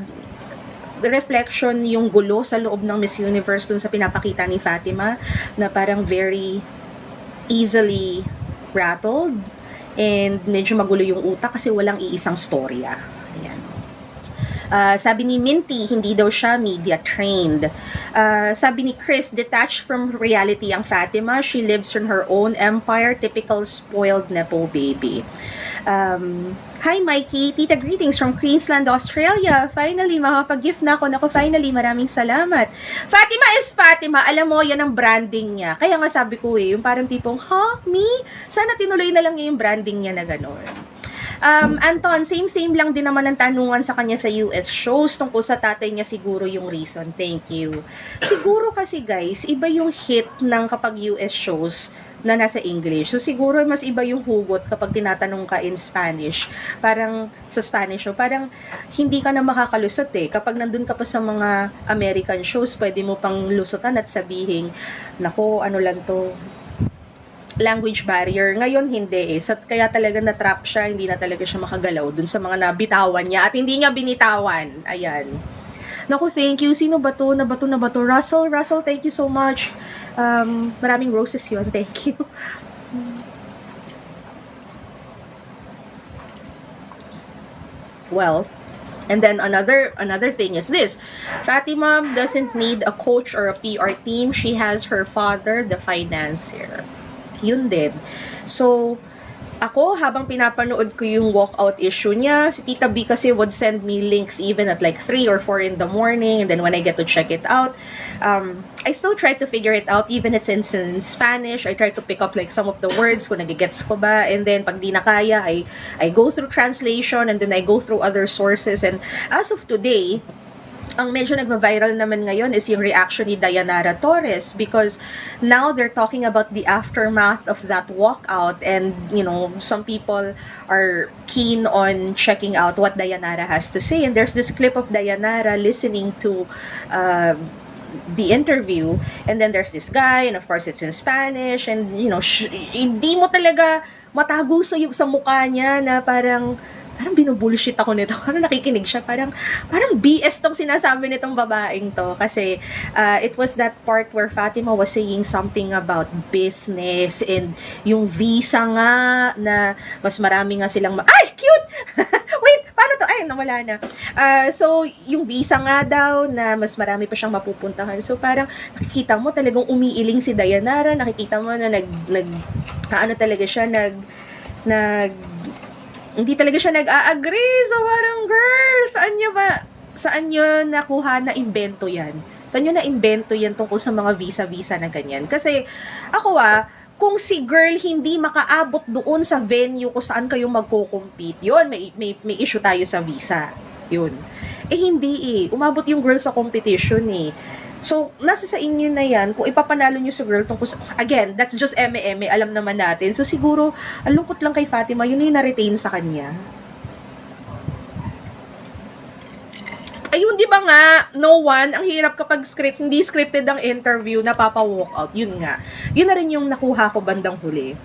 the reflection yung gulo sa loob ng Miss Universe dun sa pinapakita ni Fatima, na parang very easily rattled and medyo magulo yung utak kasi walang iisang storya. Ayan. Sabi ni Minty, hindi daw siya media trained. Sabi ni Chris, detached from reality ang Fatima. She lives in her own empire. Typical spoiled nepo baby. Hi Mikey, tita greetings from Queensland, Australia. Finally, makapag-gift na ako. Naku, finally, maraming salamat. Fatima is Fatima. Alam mo, yan ang branding niya. Kaya nga sabi ko yung parang tipong, me? Sana tinuloy na lang niya yung branding niya na gano'n. Anton, same lang din naman ang tanungan sa kanya sa US shows tungkol sa tatay niya, siguro yung reason. Thank you. Siguro kasi guys, iba yung hit ng kapag US shows na nasa English. So siguro mas iba yung hugot kapag tinatanong ka in Spanish. Parang sa Spanish show, parang hindi ka na makakalusot eh. Kapag nandun ka pa sa mga American shows, pwede mo pang lusutan at sabihin, nako, ano lang to, language barrier. Ngayon, hindi eh. Kaya talaga na-trap siya, hindi na talaga siya makagalaw dun sa mga nabitawan niya at hindi niya binitawan. Ayan. Naku, thank you. Sino ba to? Nabato? Russell, thank you so much. Maraming roses yun. Thank you. Well, And then another thing is this. Fatima doesn't need a coach or a PR team. She has her father, the financier. Yun din. So, ako, habang pinapanood ko yung walkout issue niya, si Tita B kasi would send me links even at like 3 or 4 in the morning, and then when I get to check it out, I still try to figure it out, even it's in Spanish. I try to pick up like some of the words kung nagigets ko ba, and then pag di na kaya, I go through translation, and then I go through other sources, and as of today, ang medyo nagva-viral naman ngayon is yung reaction ni Dayanara Torres, because now they're talking about the aftermath of that walkout, and you know, some people are keen on checking out what Dayanara has to say, and there's this clip of Dayanara listening to the interview, and then there's this guy, and of course it's in Spanish, and you know, hindi mo talaga matago sa mukha niya na parang binubullshit ako nito. Parang nakikinig siya. Parang BS tong sinasabi nitong babaeng to. Kasi it was that part where Fatima was saying something about business and yung visa nga na mas marami nga silang ay, cute! Wait, paano to? Ay, nawala na. So, yung visa nga daw na mas marami pa siyang mapupuntahan. So, parang nakikita mo talagang umiiling si Dayanara. Nakikita mo na talaga siya, hindi talaga siya nag-a-agree. So, parang, girl, saan nyo nakuha na invento yan? Saan nyo na-invento yan tungkol sa mga visa-visa na ganyan? Kasi, ako kung si girl hindi makaabot doon sa venue kung saan kayo magko-compete, yun, may issue tayo sa visa. Yun. Hindi umabot yung girl sa competition So, nasa sa inyo na yan, kung ipapanalo nyo sa girl tungkol sa, again, that's just eme-eme, alam naman natin. So, siguro, ang lungkot lang kay Fatima, yun yung na-retain sa kanya. Ayun, di ba nga, no one, ang hirap kapag hindi scripted ang interview, napapa-walk out. Yun nga. Yun na rin yung nakuha ko bandang huli.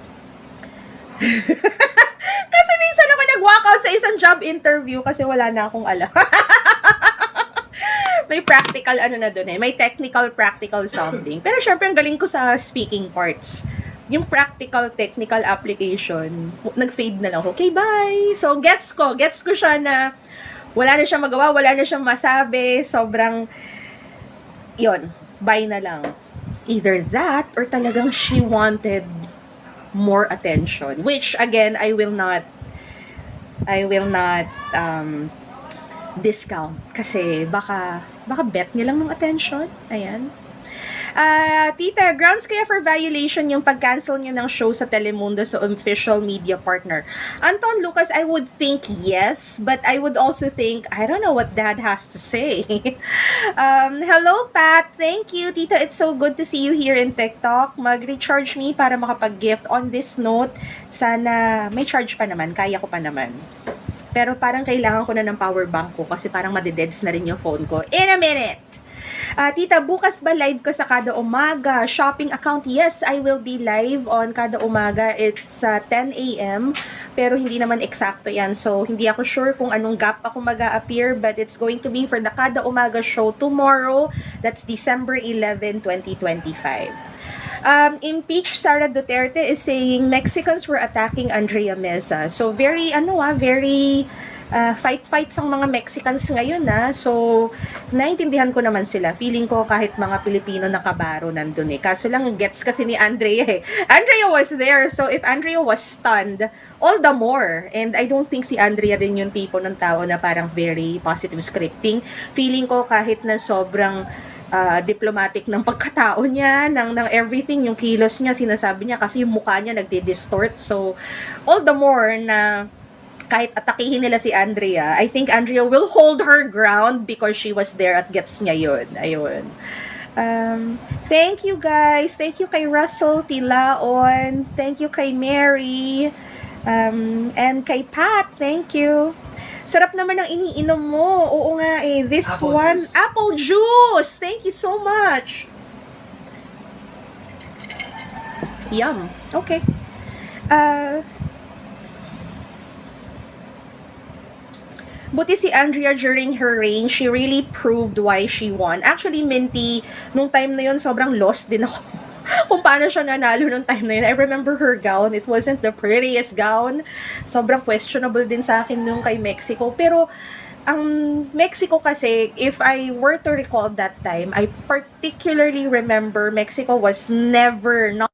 Kasi minsan ako nag-walk out sa isang job interview kasi wala na akong alam. May practical na doon may technical practical something. Pero syempre ang galing ko sa speaking parts. Yung practical technical application, nag-fade na lang. Okay, bye. So gets ko siya na wala na siyang magawa, wala na siyang masabi, sobrang yon, bye na lang. Either that or talagang she wanted more attention, which again I will not discount kasi baka bet niya lang ng attention. Ayan. Tita, grounds kaya for violation yung pag-cancel niya ng show sa Telemundo sa official media partner? Anton Lucas, I would think yes, but I would also think, I don't know what Dad has to say. Hello, Pat. Thank you, Tita. It's so good to see you here in TikTok. Mag-recharge me para makapag-gift. On this note, sana may charge pa naman. Kaya ko pa naman. Pero parang kailangan ko na ng power bank ko kasi parang madededs na rin yung phone ko. In a minute! Tita, bukas ba live ka sa Kada Umaga shopping account? Yes, I will be live on Kada Umaga. It's 10 a.m. Pero hindi naman eksakto yan. So, hindi ako sure kung anong gap ako mag-a-appear. But it's going to be for the Kada Umaga show tomorrow. That's December 11, 2025. Impeach Sara Duterte is saying Mexicans were attacking Andrea Meza. So, very fight ang mga Mexicans ngayon So, naintindihan ko naman sila. Feeling ko kahit mga Pilipino na kabaro nandun Kaso lang, gets kasi ni Andrea Andrea was there. So, if Andrea was stunned, all the more. And I don't think si Andrea din yung tipo ng tao na parang very positive scripting. Feeling ko kahit na sobrang diplomatic ng pagkatao niya, ng everything, yung kilos niya, sinasabi niya kasi yung mukha niya nagdi-distort. So, all the more na kahit atakihin nila si Andrea, I think Andrea will hold her ground because she was there at gets niya yun. Ayun. Thank you guys. Thank you kay Russell Tilaon. Thank you kay Mary. And kay Pat. Thank you. Sarap naman ang iniinom mo. Oo nga This apple juice. Thank you so much. Yum. Okay. Buti si Andrea during her reign, she really proved why she won. Actually, Minty, nung time na yun, sobrang lost din ako. Kung paano siya nanalo nung time na yun. I remember her gown. It wasn't the prettiest gown. Sobrang questionable din sa akin nung kay Mexico. Pero, ang Mexico kasi, if I were to recall that time, I particularly remember Mexico was never not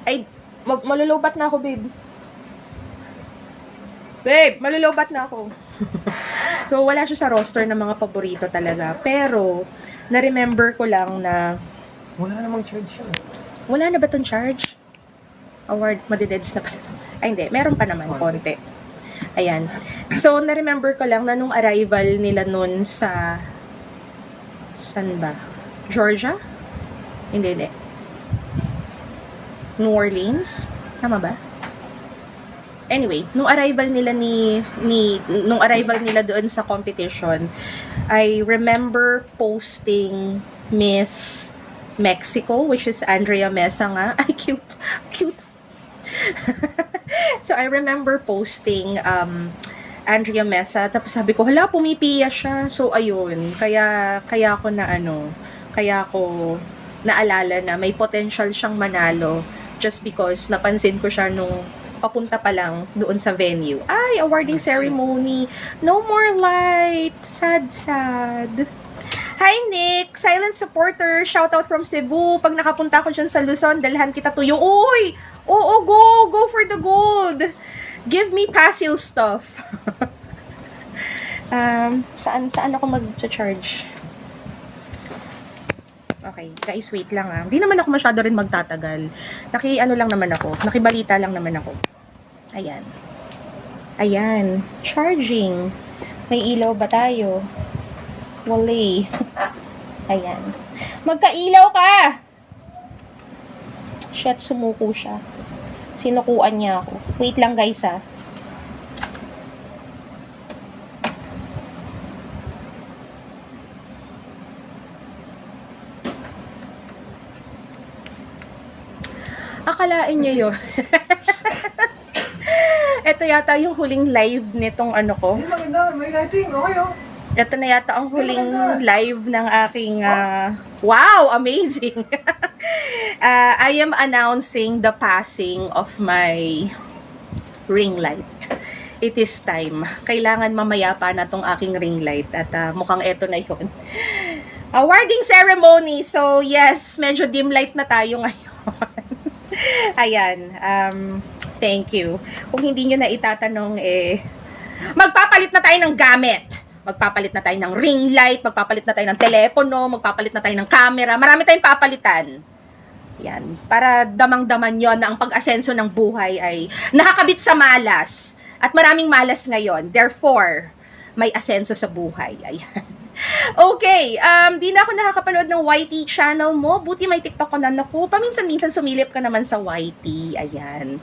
ay malulobat na ako, babe. Babe, malulobat na ako. So, wala siya sa roster ng mga paborito talaga. Pero, na-remember ko lang na Wala namang charge siya. wala na ba tong charge? Award, madideds na pala to. Ay, hindi. Meron pa naman, konti. Ayan. So, na-remember ko lang na nung arrival nila nun sa saan ba? Georgia? Hindi. New Orleans? Tama ba? Anyway, nung arrival nila nung arrival nila doon sa competition, I remember posting Miss Mexico, which is Andrea Mesa nga. Ay, cute. So, I remember posting Andrea Mesa, tapos sabi ko, hala, pumipiya siya. So, ayun, kaya ko naalala na may potential siyang manalo just because napansin ko siya nung papunta pa lang doon sa venue. Ay, awarding ceremony. No more light. Sad. Hi, Nick! Silent supporter. Shoutout from Cebu. Pag nakapunta ko dyan sa Luzon, dalhan kita tuyo. Uy! Oo, go for the gold. Give me Pasil stuff. Saan ako mag-charge? Okay, guys, wait lang ah. Hindi naman ako masyado rin magtatagal. Nakibalita lang naman ako. Ayan. Charging. May ilaw ba tayo? Wala. Ayan. Magkailaw ka! Shit, sumuko siya. Sinukuan niya ako. Wait lang, guys ah. Akalain niyo yun. Ito yata yung huling live nitong ano ko. Hindi maganda, may lighting, okay oh. Ito na yata ang huling live ng aking wow, amazing. I am announcing the passing of my ring light. It is time. Kailangan mamaya pa na tong aking ring light at mukhang eto na yun. Awarding ceremony. So yes, medyo dim light na tayo ngayon. Ayan. Thank you. Kung hindi nyo na itatanong, magpapalit na tayo ng gamit. Magpapalit na tayo ng ring light, magpapalit na tayo ng telepono, magpapalit na tayo ng camera. Marami tayong papalitan. Yan. Para damang-daman yon na ang pag-asenso ng buhay ay nakakabit sa malas. At maraming malas ngayon. Therefore, may asenso sa buhay. Ayan. Okay, di na ako nakakapanood ng YT channel mo. Buti may TikTok ko na. Naku, paminsan-minsan sumilip ka naman sa YT. Ayan.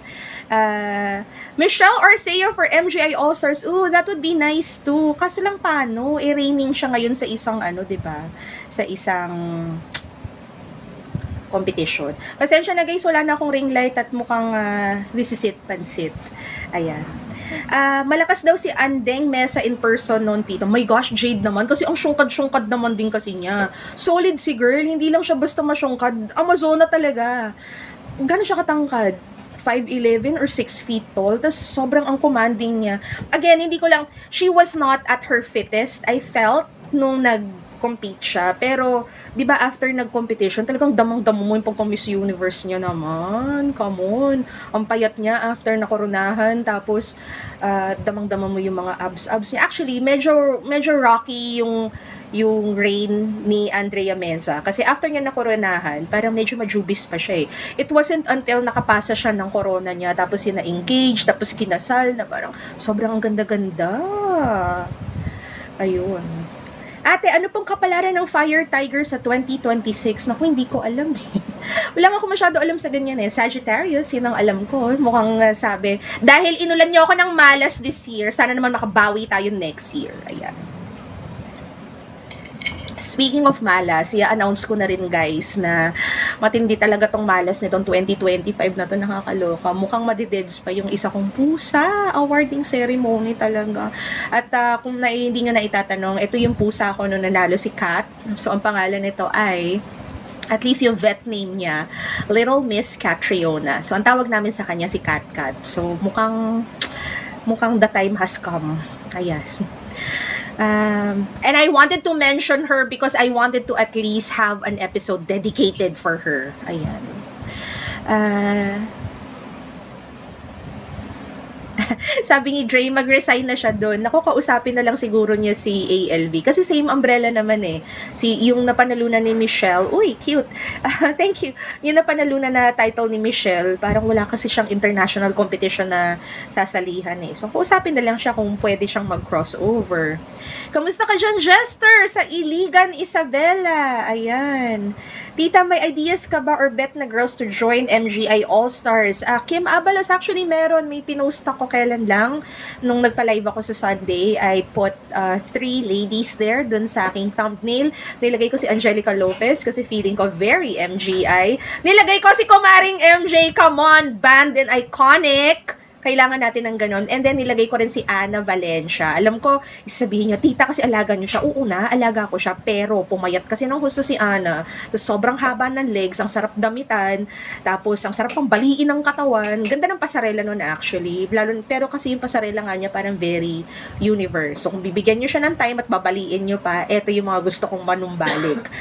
Michelle Arceo for MGI All-Stars. Ooh, that would be nice too. Kaso lang paano? Raining siya ngayon sa isang diba? Sa isang competition. Pasensya na guys, wala na akong ring light at mukhang this is it, pansit. Ayan. Malakas daw si Andeng Mesa in person noon, tito. My gosh, Jade naman. Kasi ang syungkad-syungkad naman din kasi niya. Solid si girl. Hindi lang siya basta masyungkad. Amazona talaga. Gano'n siya katangkad? 5'11" or 6 feet tall. Tapos sobrang ang commanding niya. Again, hindi ko lang, she was not at her fittest. I felt nung nag-compete siya. Pero, di ba after nag-competition, talagang damang-damo mo yung pagka-Miss Universe niya naman. Come on. Ang payat niya after nakoronahan. Tapos, damang-damo mo yung mga abs niya. Actually, medyo rocky yung reign ni Andrea Meza. Kasi after niya nakoronahan, parang medyo majubis pa siya eh. It wasn't until nakapasa siya ng corona niya, tapos yun na-engage, tapos kinasal, na parang sobrang ganda-ganda. Ayun. Ate, ano pong kapalaran ng Fire Tiger sa 2026? Naku, hindi ko alam eh. Wala ako masyado alam sa ganyan eh. Sagittarius, yun ang alam ko. Mukhang sabi, dahil inulan niyo ako ng malas this year, sana naman makabawi tayo next year. Ayan. Speaking of malas, i-announce ko na rin guys na matindi talaga tong malas nitong 2025 na to, nakakaloka. Mukhang madideds pa yung isa kong pusa. Awarding ceremony talaga. At kung hindi nyo na itatanong, ito yung pusa ko nung nanalo si Kat. So ang pangalan nito ay, at least yung vet name niya, Little Miss Catriona. So ang tawag namin sa kanya si Kat Kat. So mukhang mukhang the time has come. Ayan. And I wanted to mention her because I wanted to at least have an episode dedicated for her. Ayan. Sabi ni Dre, mag-resign na siya doon. Naku, kausapin na lang siguro niya si ALV. Kasi same umbrella naman eh. Yung napanalunan ni Michelle. Uy, cute. Thank you. Yung napanalunan na title ni Michelle, parang wala kasi siyang international competition na sasalihan eh. So, kausapin na lang siya kung pwede siyang mag-crossover. Kamusta ka dyan, Jester? Sa Iligan, Isabela. Ayan. Tita, may ideas ka ba or bet na girls to join MGI All-Stars? Kim Abalos, actually meron. May pinost ako kailan lang. Nung nagpa-live ako sa Sunday, I put 3 ladies there dun sa aking thumbnail. Nilagay ko si Angelica Lopez kasi feeling ko very MGI. Nilagay ko si Kumaring MJ, come on, band and iconic. Kailangan natin ng ganon. And then, nilagay ko rin si Ana Valencia. Alam ko, isasabihin niyo, tita, kasi alaga niyo siya. Oo na, alaga ko siya. Pero, pumayat kasi ng gusto si Ana. Tapos, sobrang haba ng legs, ang sarap damitan. Tapos, ang sarap pang baliin ng katawan. Ganda ng pasarela nun, actually. Pero kasi yung pasarela nga niya, parang very universe. So, kung bibigyan niyo siya ng time at babaliin niyo pa, eto yung mga gusto kong manumbalik.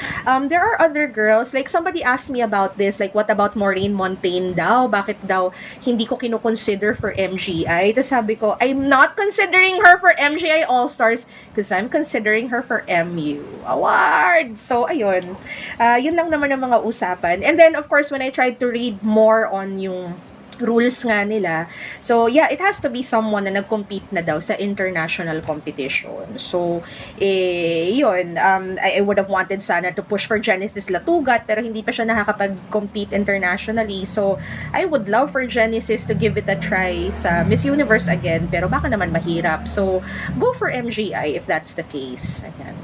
There are other girls, like, somebody asked me about this, like, what about Maureen Montaigne daw? Bakit daw hindi ko kinoconsider for MGI? Tapos sabi ko, I'm not considering her for MGI All-Stars because I'm considering her for MU Award. So, ayun. Yun lang naman ang mga usapan. And then, of course, when I tried to read more on yung rules nga nila. So, yeah, it has to be someone na nag-compete na daw sa international competition. So, yun. I would have wanted sana to push for Genesis Latugat, pero hindi pa siya nakakapag-compete internationally. So, I would love for Genesis to give it a try sa Miss Universe again, pero baka naman mahirap. So, go for MGI if that's the case. Ayan.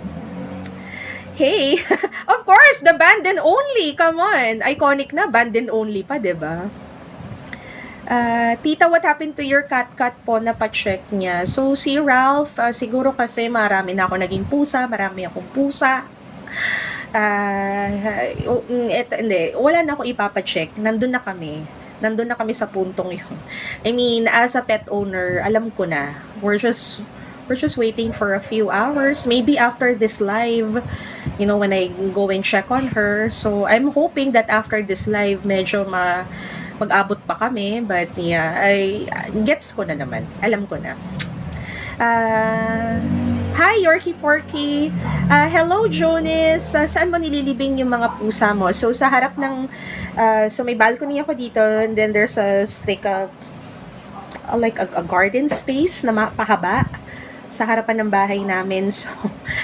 Hey, of course, the band and only. Come on. Iconic na, band and only pa, diba? Tita, what happened to your cat po na pa-check niya? So, si Ralph, siguro kasi marami na ako naging pusa, marami akong pusa. Hindi, wala na ako ipapacheck. Nandun na kami sa puntong yun. I mean, as a pet owner, alam ko na. We're just waiting for a few hours. Maybe after this live, you know, when I go and check on her. So, I'm hoping that after this live, medyo mag-abot pa kami, but yeah, gets ko na naman. Alam ko na. Hi, Yorkie Porky. Hello, Jonas. Saan mo nililibing yung mga pusa mo? So, sa harap ng, so may balcony ako dito, and then there's like a garden space na pahaba sa harapan ng bahay namin. So,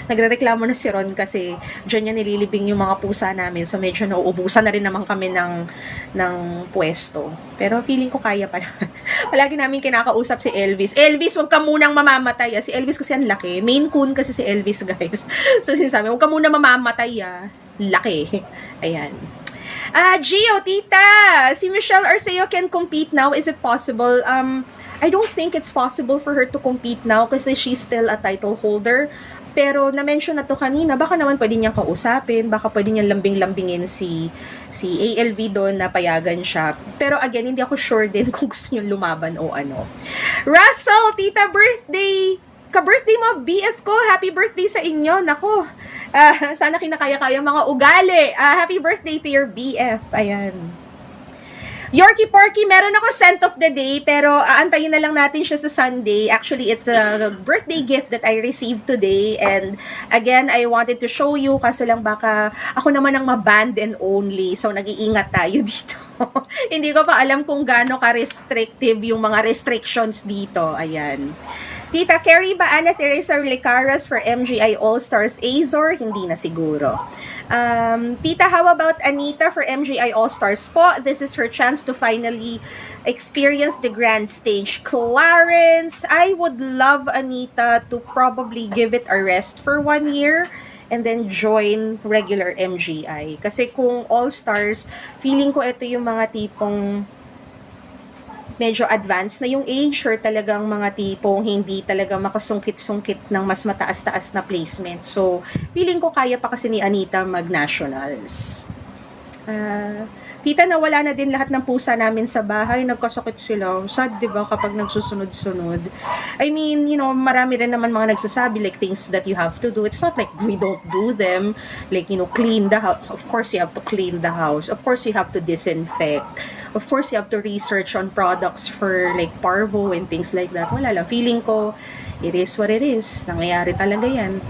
nagrereklamo na si Ron kasi dyan niya nililibing yung mga pusa namin. So, medyo nauubusan na rin naman kami ng pwesto. Pero feeling ko kaya pa naman. Palagi namin kinakausap si Elvis. Elvis, huwag ka munang mamamatay. Si Elvis kasi ang laki. Maine Coon kasi si Elvis, guys. So, sinasabi, huwag ka munang mamamatay. Laki. Ayan. Gio, tita, si Michelle Arceo can compete now. Is it possible? I don't think it's possible for her to compete now kasi she's still a title holder. Pero na-mention na to kanina, baka naman pwede niyang kausapin, baka pwede niyang lambing-lambingin si ALV doon na payagan siya. Pero again, hindi ako sure din kung gusto niyang lumaban o ano. Russell, tita, birthday! Ka-birthday mo, BF ko. Happy birthday sa inyo. Nako, sana kinakaya-kaya mga ugali. Happy birthday to your BF. Ayan. Yorkie Porky, meron ako scent of the day, pero aantayin na lang natin siya sa Sunday. Actually, it's a birthday gift that I received today. And again, I wanted to show you, kaso lang baka ako naman ang maband and only. So, nag-iingat tayo dito. Hindi ko pa alam kung gaano ka-restrictive yung mga restrictions dito. Ayan. Tita, carry ba Ana Teresa Licaras for MGI All-Stars Azor? Hindi na siguro. Tita, how about Anita for MGI All-Stars po? This is her chance to finally experience the grand stage. Clarence, I would love Anita to probably give it a rest for 1 year and then join regular MGI. Kasi kung All-Stars, feeling ko ito yung mga tipong medyo advanced na yung age or talagang mga tipong hindi talaga makasungkit-sungkit ng mas mataas-taas na placement. So, feeling ko kaya pa kasi ni Anita mag-nationals. Tita, nawala na din lahat ng pusa namin sa bahay. Nagkasakit sila. Sad, di ba, kapag nagsusunod-sunod. I mean, you know, marami rin naman mga nagsasabi, like, things that you have to do. It's not like we don't do them. Like, you know, clean the house. Of course, you have to clean the house. Of course, you have to disinfect. Of course, you have to research on products for, like, parvo and things like that. Wala lang. Feeling ko, it is what it is. Nangyayari talaga yan.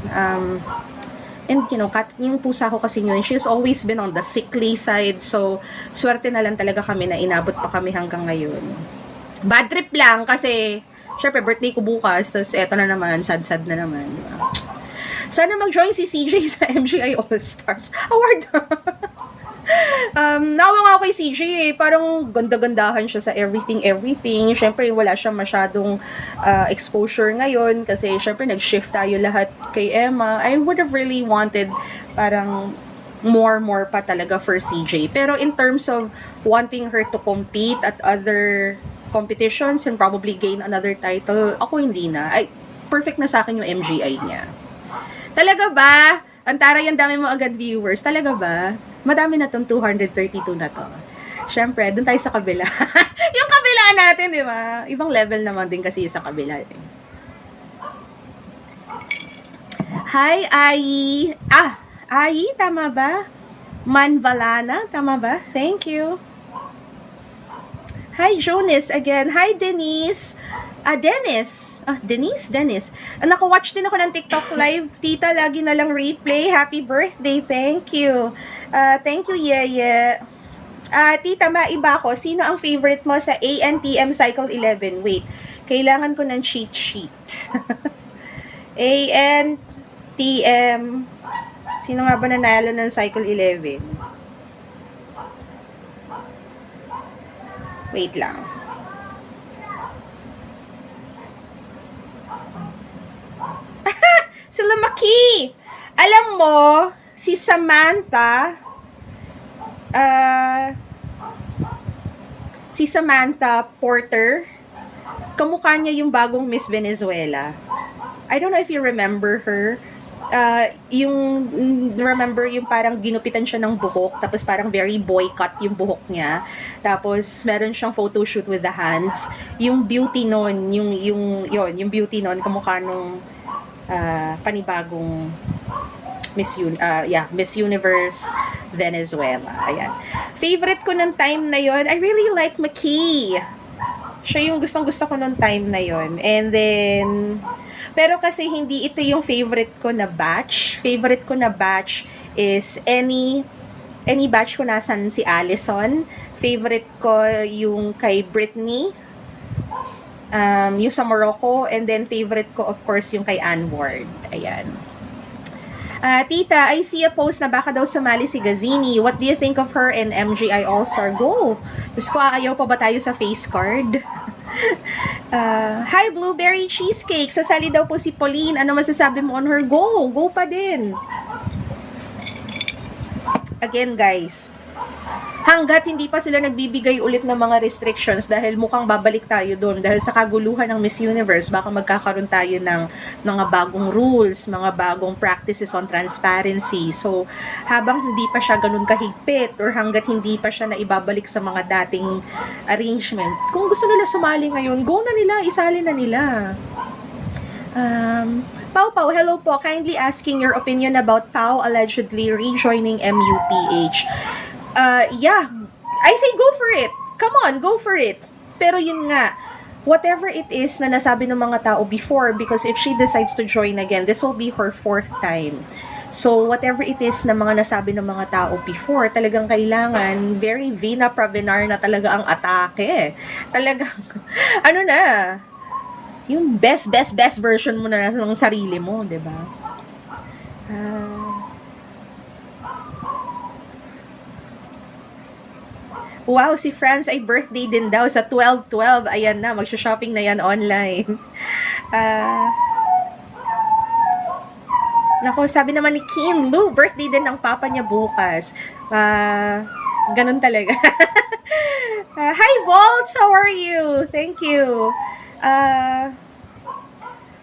And, you know, yung pusa ko kasi yun, she's always been on the sickly side. So, swerte na lang talaga kami na inabot pa kami hanggang ngayon. Bad trip lang kasi, syempre, birthday ko bukas. Tapos, eto na naman, sad-sad na naman. Sana mag-join si CJ sa MGI All-Stars Award. Nawa nga ako kay CJ eh. Parang ganda-gandahan siya sa everything. Syempre, wala siyang masyadong exposure ngayon kasi syempre, nag-shift tayo lahat kay Emma. I would have really wanted parang more pa talaga for CJ. Pero in terms of wanting her to compete at other competitions and probably gain another title, ako hindi na. Perfect na sa akin yung MGI niya. Talaga ba? Antara, ang dami mo agad viewers. Talaga ba? Madami na tong 232 na to. Siyempre, dun tayo sa kabila. Yung kabila natin, di ba? Ibang level naman din kasi sa kabila. Hi, Ai. Ai, tama ba? Manvalana, tama ba? Thank you. Hi, Jonas again. Hi, Denise. Dennis. Dennis. Naka-watch din ako ng TikTok live. Tita, lagi na lang replay. Happy birthday. Thank you. Thank you, Yeye. Tita, maiba ko. Sino ang favorite mo sa ANTM Cycle 11? Wait. Kailangan ko ng cheat sheet. ANTM. Sino nga ba nanalo ng Cycle 11? Wait lang. Sila Maki! Alam mo, si Samantha, Porter, kamukha niya yung bagong Miss Venezuela. I don't know if you remember her. Remember yung parang ginupitan siya ng buhok, tapos parang very boy cut yung buhok niya. Tapos meron siyang photoshoot with the hands. Yung beauty nun, yung beauty nun, kamukha nung panibagong Miss Universe Venezuela. Ayan. Favorite ko nung time na yon, I really like Maki. Siya yung gustong-gusto ko nung time na yon. And then, pero kasi hindi ito yung favorite ko na batch. Favorite ko na batch is any batch ko nasan si Allison. Favorite ko yung kay Britney. Yung sa Morocco, and then favorite ko of course yung kay Ann Ward. Ayan. Tita, I see a post na baka daw sumali si Gazini. What do you think of her in MGI All-Star? Go! Gusto ko, ayaw pa ba tayo sa face card? Hi, Blueberry Cheesecake. Sasali daw po si Pauline. Ano masasabi mo on her? Go! Go pa din. Again, guys, hanggat hindi pa sila nagbibigay ulit ng mga restrictions dahil mukhang babalik tayo doon dahil sa kaguluhan ng Miss Universe, baka magkakaroon tayo ng mga bagong rules, mga bagong practices on transparency. So, habang hindi pa siya ganun kahigpit or hanggat hindi pa siya naibabalik sa mga dating arrangement, kung gusto nila sumali ngayon, go na nila, isali na nila. Pau, hello po. Kindly asking your opinion about Pau allegedly rejoining MUPH. Yeah, I say go for it. Come on, go for it. Pero yun nga, whatever it is na nasabi ng mga tao before, because if she decides to join again, this will be her 4th time. So, whatever it is na mga nasabi ng mga tao before, talagang kailangan, very Vina Pravenar na talaga ang atake. Talagang, ano na, yung best version mo na ng sarili mo, diba? Wow, si Franz ay birthday din daw sa 12/12. Ayan na, magsha-shopping na yan online. Nako, sabi naman ni Kim Lou, birthday din ng papa niya bukas. Ganun talaga. Hi, Volts! How are you? Thank you.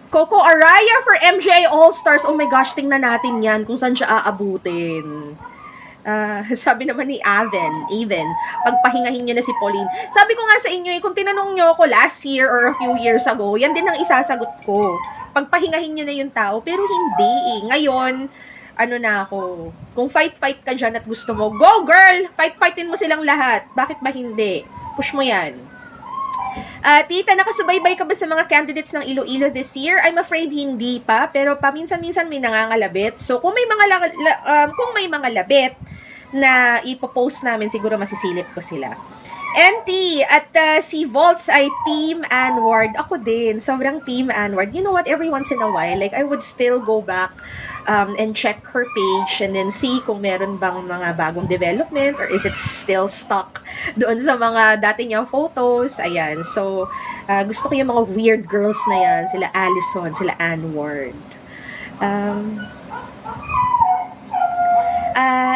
Coco Araya for MJ All-Stars. Oh my gosh, tingnan natin yan kung saan siya aabutin. Sabi naman ni Aven, pagpahingahin nyo na si Pauline. Sabi ko nga sa inyo, kung tinanong nyo ako last year or a few years ago, yan din ang isasagot ko. Pagpahingahin nyo na yung tao, pero hindi eh. Ngayon, ano na ako, kung fight ka dyan at gusto mo, go girl! Fightin mo silang lahat. Bakit ba hindi? Push mo yan. Tita, nakasubaybay ka ba sa mga candidates ng Iloilo this year? I'm afraid hindi pa, pero paminsan-minsan may nangangalabit. So, kung may mga labit na ipopost namin, siguro masisilip ko sila. NT at si Volts ay Team Anward. Ako din, sobrang Team Anward. You know what, every once in a while, like I would still go back and check her page and then see kung meron bang mga bagong development or is it still stuck doon sa mga dati niyang photos. Ayan, so gusto ko yung mga weird girls na yan, sila Allison, sila Anward.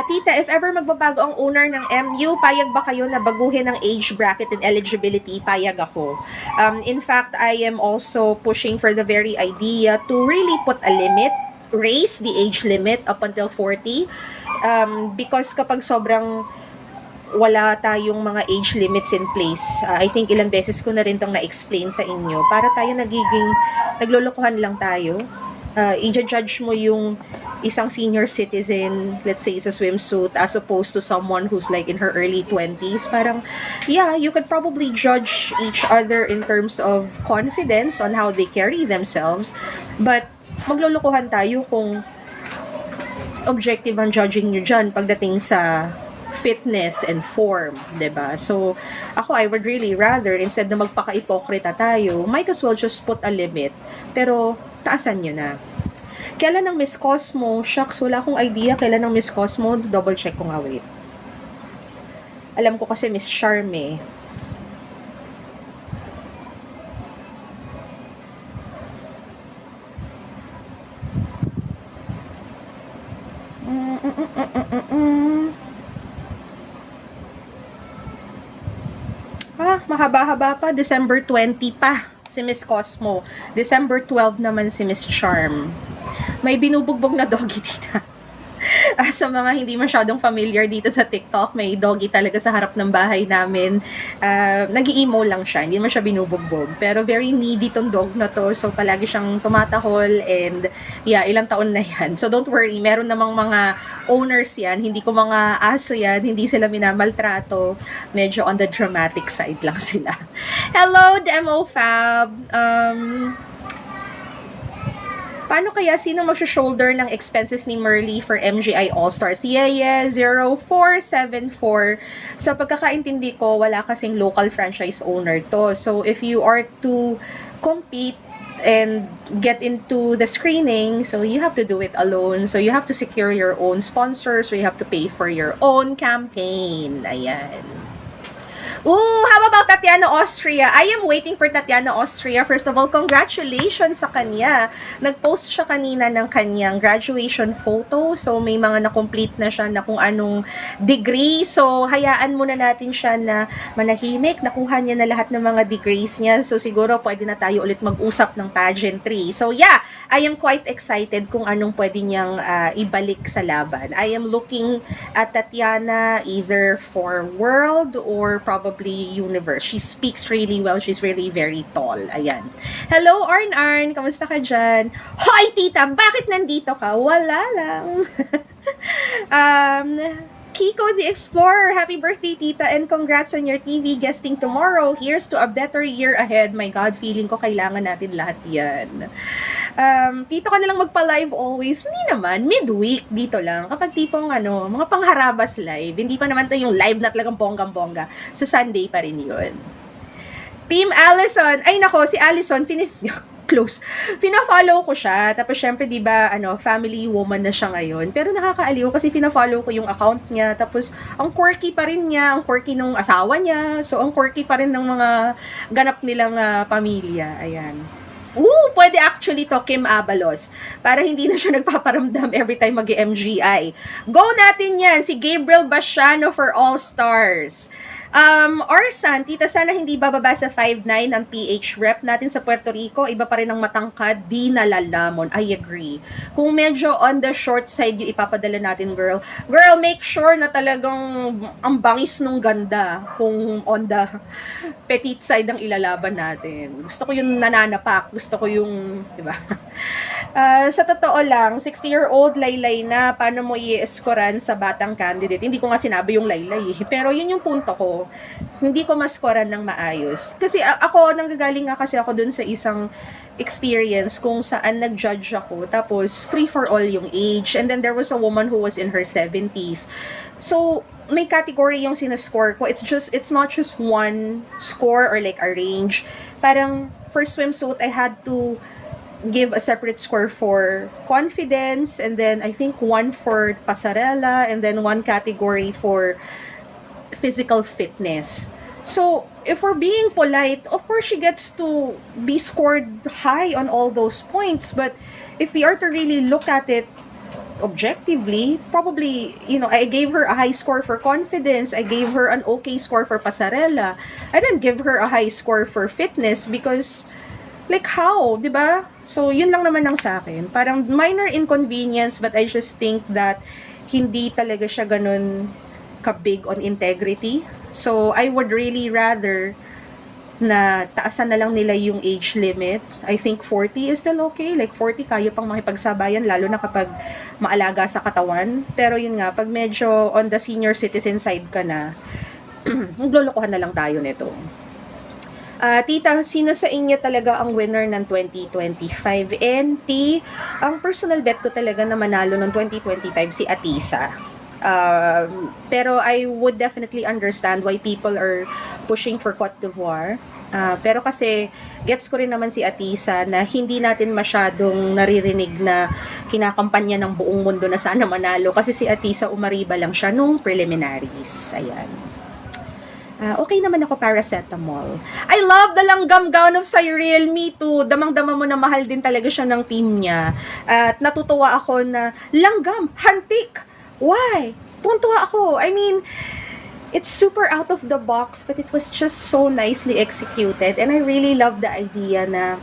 Tita, if ever magbabago ang owner ng MU, payag ba kayo na baguhin ang age bracket and eligibility? Payag ako. In fact, I am also pushing for the very idea to really put a limit, raise the age limit up until 40. Because kapag sobrang wala tayong mga age limits in place, I think ilang beses ko na rin itong na-explain sa inyo, para tayo naglolokohan lang tayo. I-judge mo yung isang senior citizen, let's say, sa swimsuit, as opposed to someone who's like in her early 20s. Parang, yeah, you could probably judge each other in terms of confidence on how they carry themselves. But, maglulukuhan tayo kung objective ang judging nyo dyan pagdating sa fitness and form, 'di ba? So, ako, I would really rather, instead na magpaka-ipokrita tayo, might as well just put a limit. Pero, taasan nyo na. Kailan ang Miss Cosmo? Shucks, wala akong idea kailan ang Miss Cosmo. Double check ko nga, wait. Alam ko kasi Miss Charme. Mahaba-haba pa. December 20 pa si Miss Cosmo. December 12 naman si Miss Charm. May binubugbog na doggy, tita. Sa mga hindi masyadong familiar dito sa TikTok, may doggy talaga sa harap ng bahay namin. Nag-i-emo lang siya, hindi naman siya binubugbog. Pero very needy tong dog na to, so palagi siyang tumatahol and yeah, ilang taon na yan. So don't worry, meron namang mga owners yan, hindi ko mga aso yan, hindi sila minamaltrato. Medyo on the dramatic side lang sila. Hello, Demo Fab! Paano kaya sino mag-shoulder ng expenses ni Merly for MGI All-Stars? Yeah, 0474. Sa pagkakaintindi ko, wala kasing local franchise owner to. So, if you are to compete and get into the screening, so you have to do it alone. So, you have to secure your own sponsors, or you have to pay for your own campaign. Ayan. Ooh, how about Tatiana Austria? I am waiting for Tatiana Austria. First of all, congratulations sa kanya. Nag-post siya kanina ng kanyang graduation photo. So, may mga na-complete na siya na kung anong degree. So, hayaan muna natin siya na manahimik. Nakuha niya na lahat ng mga degrees niya. So, siguro pwede na tayo ulit mag-usap ng pageantry. So, yeah, I am quite excited kung anong pwede niyang ibalik sa laban. I am looking at Tatiana either for world or probably universe. She speaks really well. She's really very tall. Ayan. Hello, Arn. Kamusta ka dyan? Hoy, tita! Bakit nandito ka? Wala lang. Kiko the Explorer, happy birthday, tita, and congrats on your TV guesting tomorrow. Here's to a better year ahead. My God, feeling ko kailangan natin lahat yan. Tito ka nalang magpa-live always. Hindi naman, midweek, dito lang. Kapag tipong mga pangharabas live, hindi pa naman tayo yung live na talagang bonggang-bongga. Sa Sunday pa rin yun. Team Allison, ay nako, si Allison, close. Pina-follow ko siya. Tapos, syempre, di ba, family woman na siya ngayon. Pero nakakaaliw kasi pina-follow ko yung account niya. Tapos, ang quirky pa rin niya. Ang quirky nung asawa niya. So, ang quirky pa rin ng mga ganap nilang pamilya. Ayan. Pwede actually to, Kim Abalos. Para hindi na siya nagpaparamdam every time mag-MGI. Go natin yan! Si Gabriel Basiano for All Stars. Orsan, tita, sana hindi bababa sa 5'9" ang PH rep natin sa Puerto Rico. Iba pa rin ang matangkad, di nalalamon. I agree. Kung medyo on the short side yung ipapadala natin, girl, make sure na talagang ang bangis nung ganda kung on the petite side ang ilalaban natin. Gusto ko yung nananapak. Gusto ko yung, di ba? Sa totoo lang, 60-year-old laylay na, paano mo i-escoran sa batang candidate? Hindi ko nga sinabi yung laylay, pero yun yung punto ko. Hindi ko maskoran ng maayos. Kasi ako, nanggagaling nga kasi ako dun sa isang experience kung saan nag-judge ako, tapos free for all yung age, and then there was a woman who was in her 70s. So, may category yung sinascore ko. It's not just one score or like a range. Parang, for swimsuit, I had to give a separate score for confidence, and then I think one for pasarela, and then one category for physical fitness. So, if we're being polite, of course she gets to be scored high on all those points, but if we are to really look at it objectively, probably, I gave her a high score for confidence, I gave her an okay score for pasarela, I didn't give her a high score for fitness because like how, 'di ba? So yun lang naman ang sa akin. Parang minor inconvenience, but I just think that hindi talaga siya ganun ka-big on integrity. So I would really rather na taasan na lang nila yung age limit. I think 40 is still okay. Like 40 kaya pang makipagsabayan, lalo na kapag maalaga sa katawan. Pero yun nga, pag medyo on the senior citizen side ka na, maglolokohan na lang tayo nito. Tita, sino sa inyo talaga ang winner ng 2025? NT, ang personal bet ko talaga na manalo ng 2025 si Atisa. Pero I would definitely understand why people are pushing for Cote d'Ivoire. Pero kasi gets ko rin naman si Atisa na hindi natin masyadong naririnig na kinakampanya ng buong mundo na sana manalo, kasi si Atisa umariba lang siya nung preliminaries. Ayan. Okay naman ako, paracetamol. I love the langgam gown of Cyril. Me too. Damang-dama mo na mahal din talaga siya ng team niya. At natutuwa ako na, langgam, hantik. Why? Tuntua ako. I mean, it's super out of the box, but it was just so nicely executed. And I really love the idea na,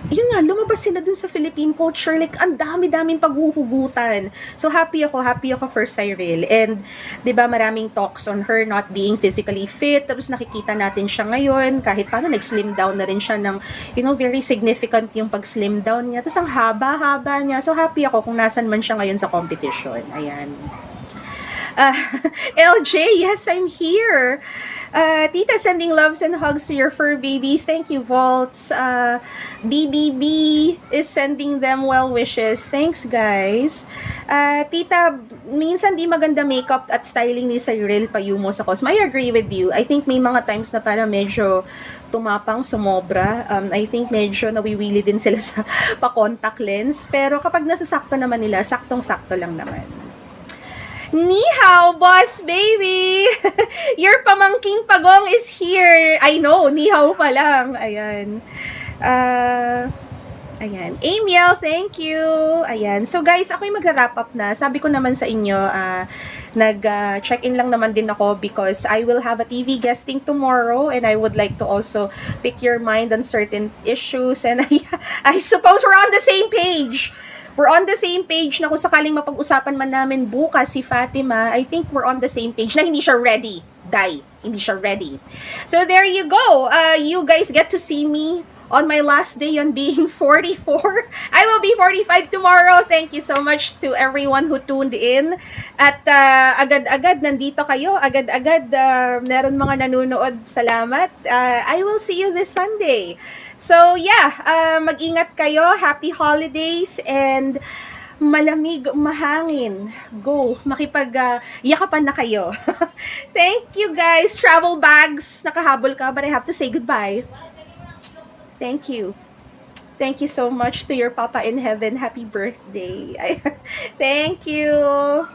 yun nga, lumabas sila dun sa Philippine culture, like, ang dami-daming paghuhugutan. So, happy ako for Cyril. And, di ba, maraming talks on her not being physically fit, tapos nakikita natin siya ngayon, kahit paano, nag-slim down na rin siya ng, very significant yung pag-slim down niya. Tapos, ang haba-haba niya. So, happy ako kung nasan man siya ngayon sa competition. Ayan. LJ, yes, I'm here. Tita, sending loves and hugs to your fur babies. Thank you, Volts. BBB is sending them well wishes. Thanks, guys. Tita, minsan di maganda makeup at styling ni Cyril Payumo sa Cosmo. I agree with you. I think may mga times na parang medyo tumapang, sumobra. I think medyo nawiwili din sila sa pa-contact lens. Pero kapag nasasakto naman nila, saktong-sakto lang naman. Ni hao, boss baby! Your pamangking pagong is here. I know, ni hao pa lang. Ayan. Ayan. Amiel, thank you. Ayan. So guys, ako'y mag-wrap up na. Sabi ko naman sa inyo, nag-check-in lang naman din ako because I will have a TV guesting tomorrow and I would like to also pick your mind on certain issues, and I suppose we're on the same page. We're on the same page na kung sakaling mapag-usapan man namin bukas si Fatima, I think we're on the same page na hindi siya ready. Hindi siya ready. So there you go. You guys get to see me on my last day on being 44. I will be 45 tomorrow. Thank you so much to everyone who tuned in. At agad-agad nandito kayo. Agad-agad meron mga nanonood. Salamat. I will see you this Sunday. So yeah, mag-ingat kayo. Happy holidays and malamig, mahangin. Go, yakapan na kayo. Thank you guys. Travel bags. Nakahabol ka, but I have to say goodbye. Thank you. Thank you so much to your Papa in heaven. Happy birthday. Thank you.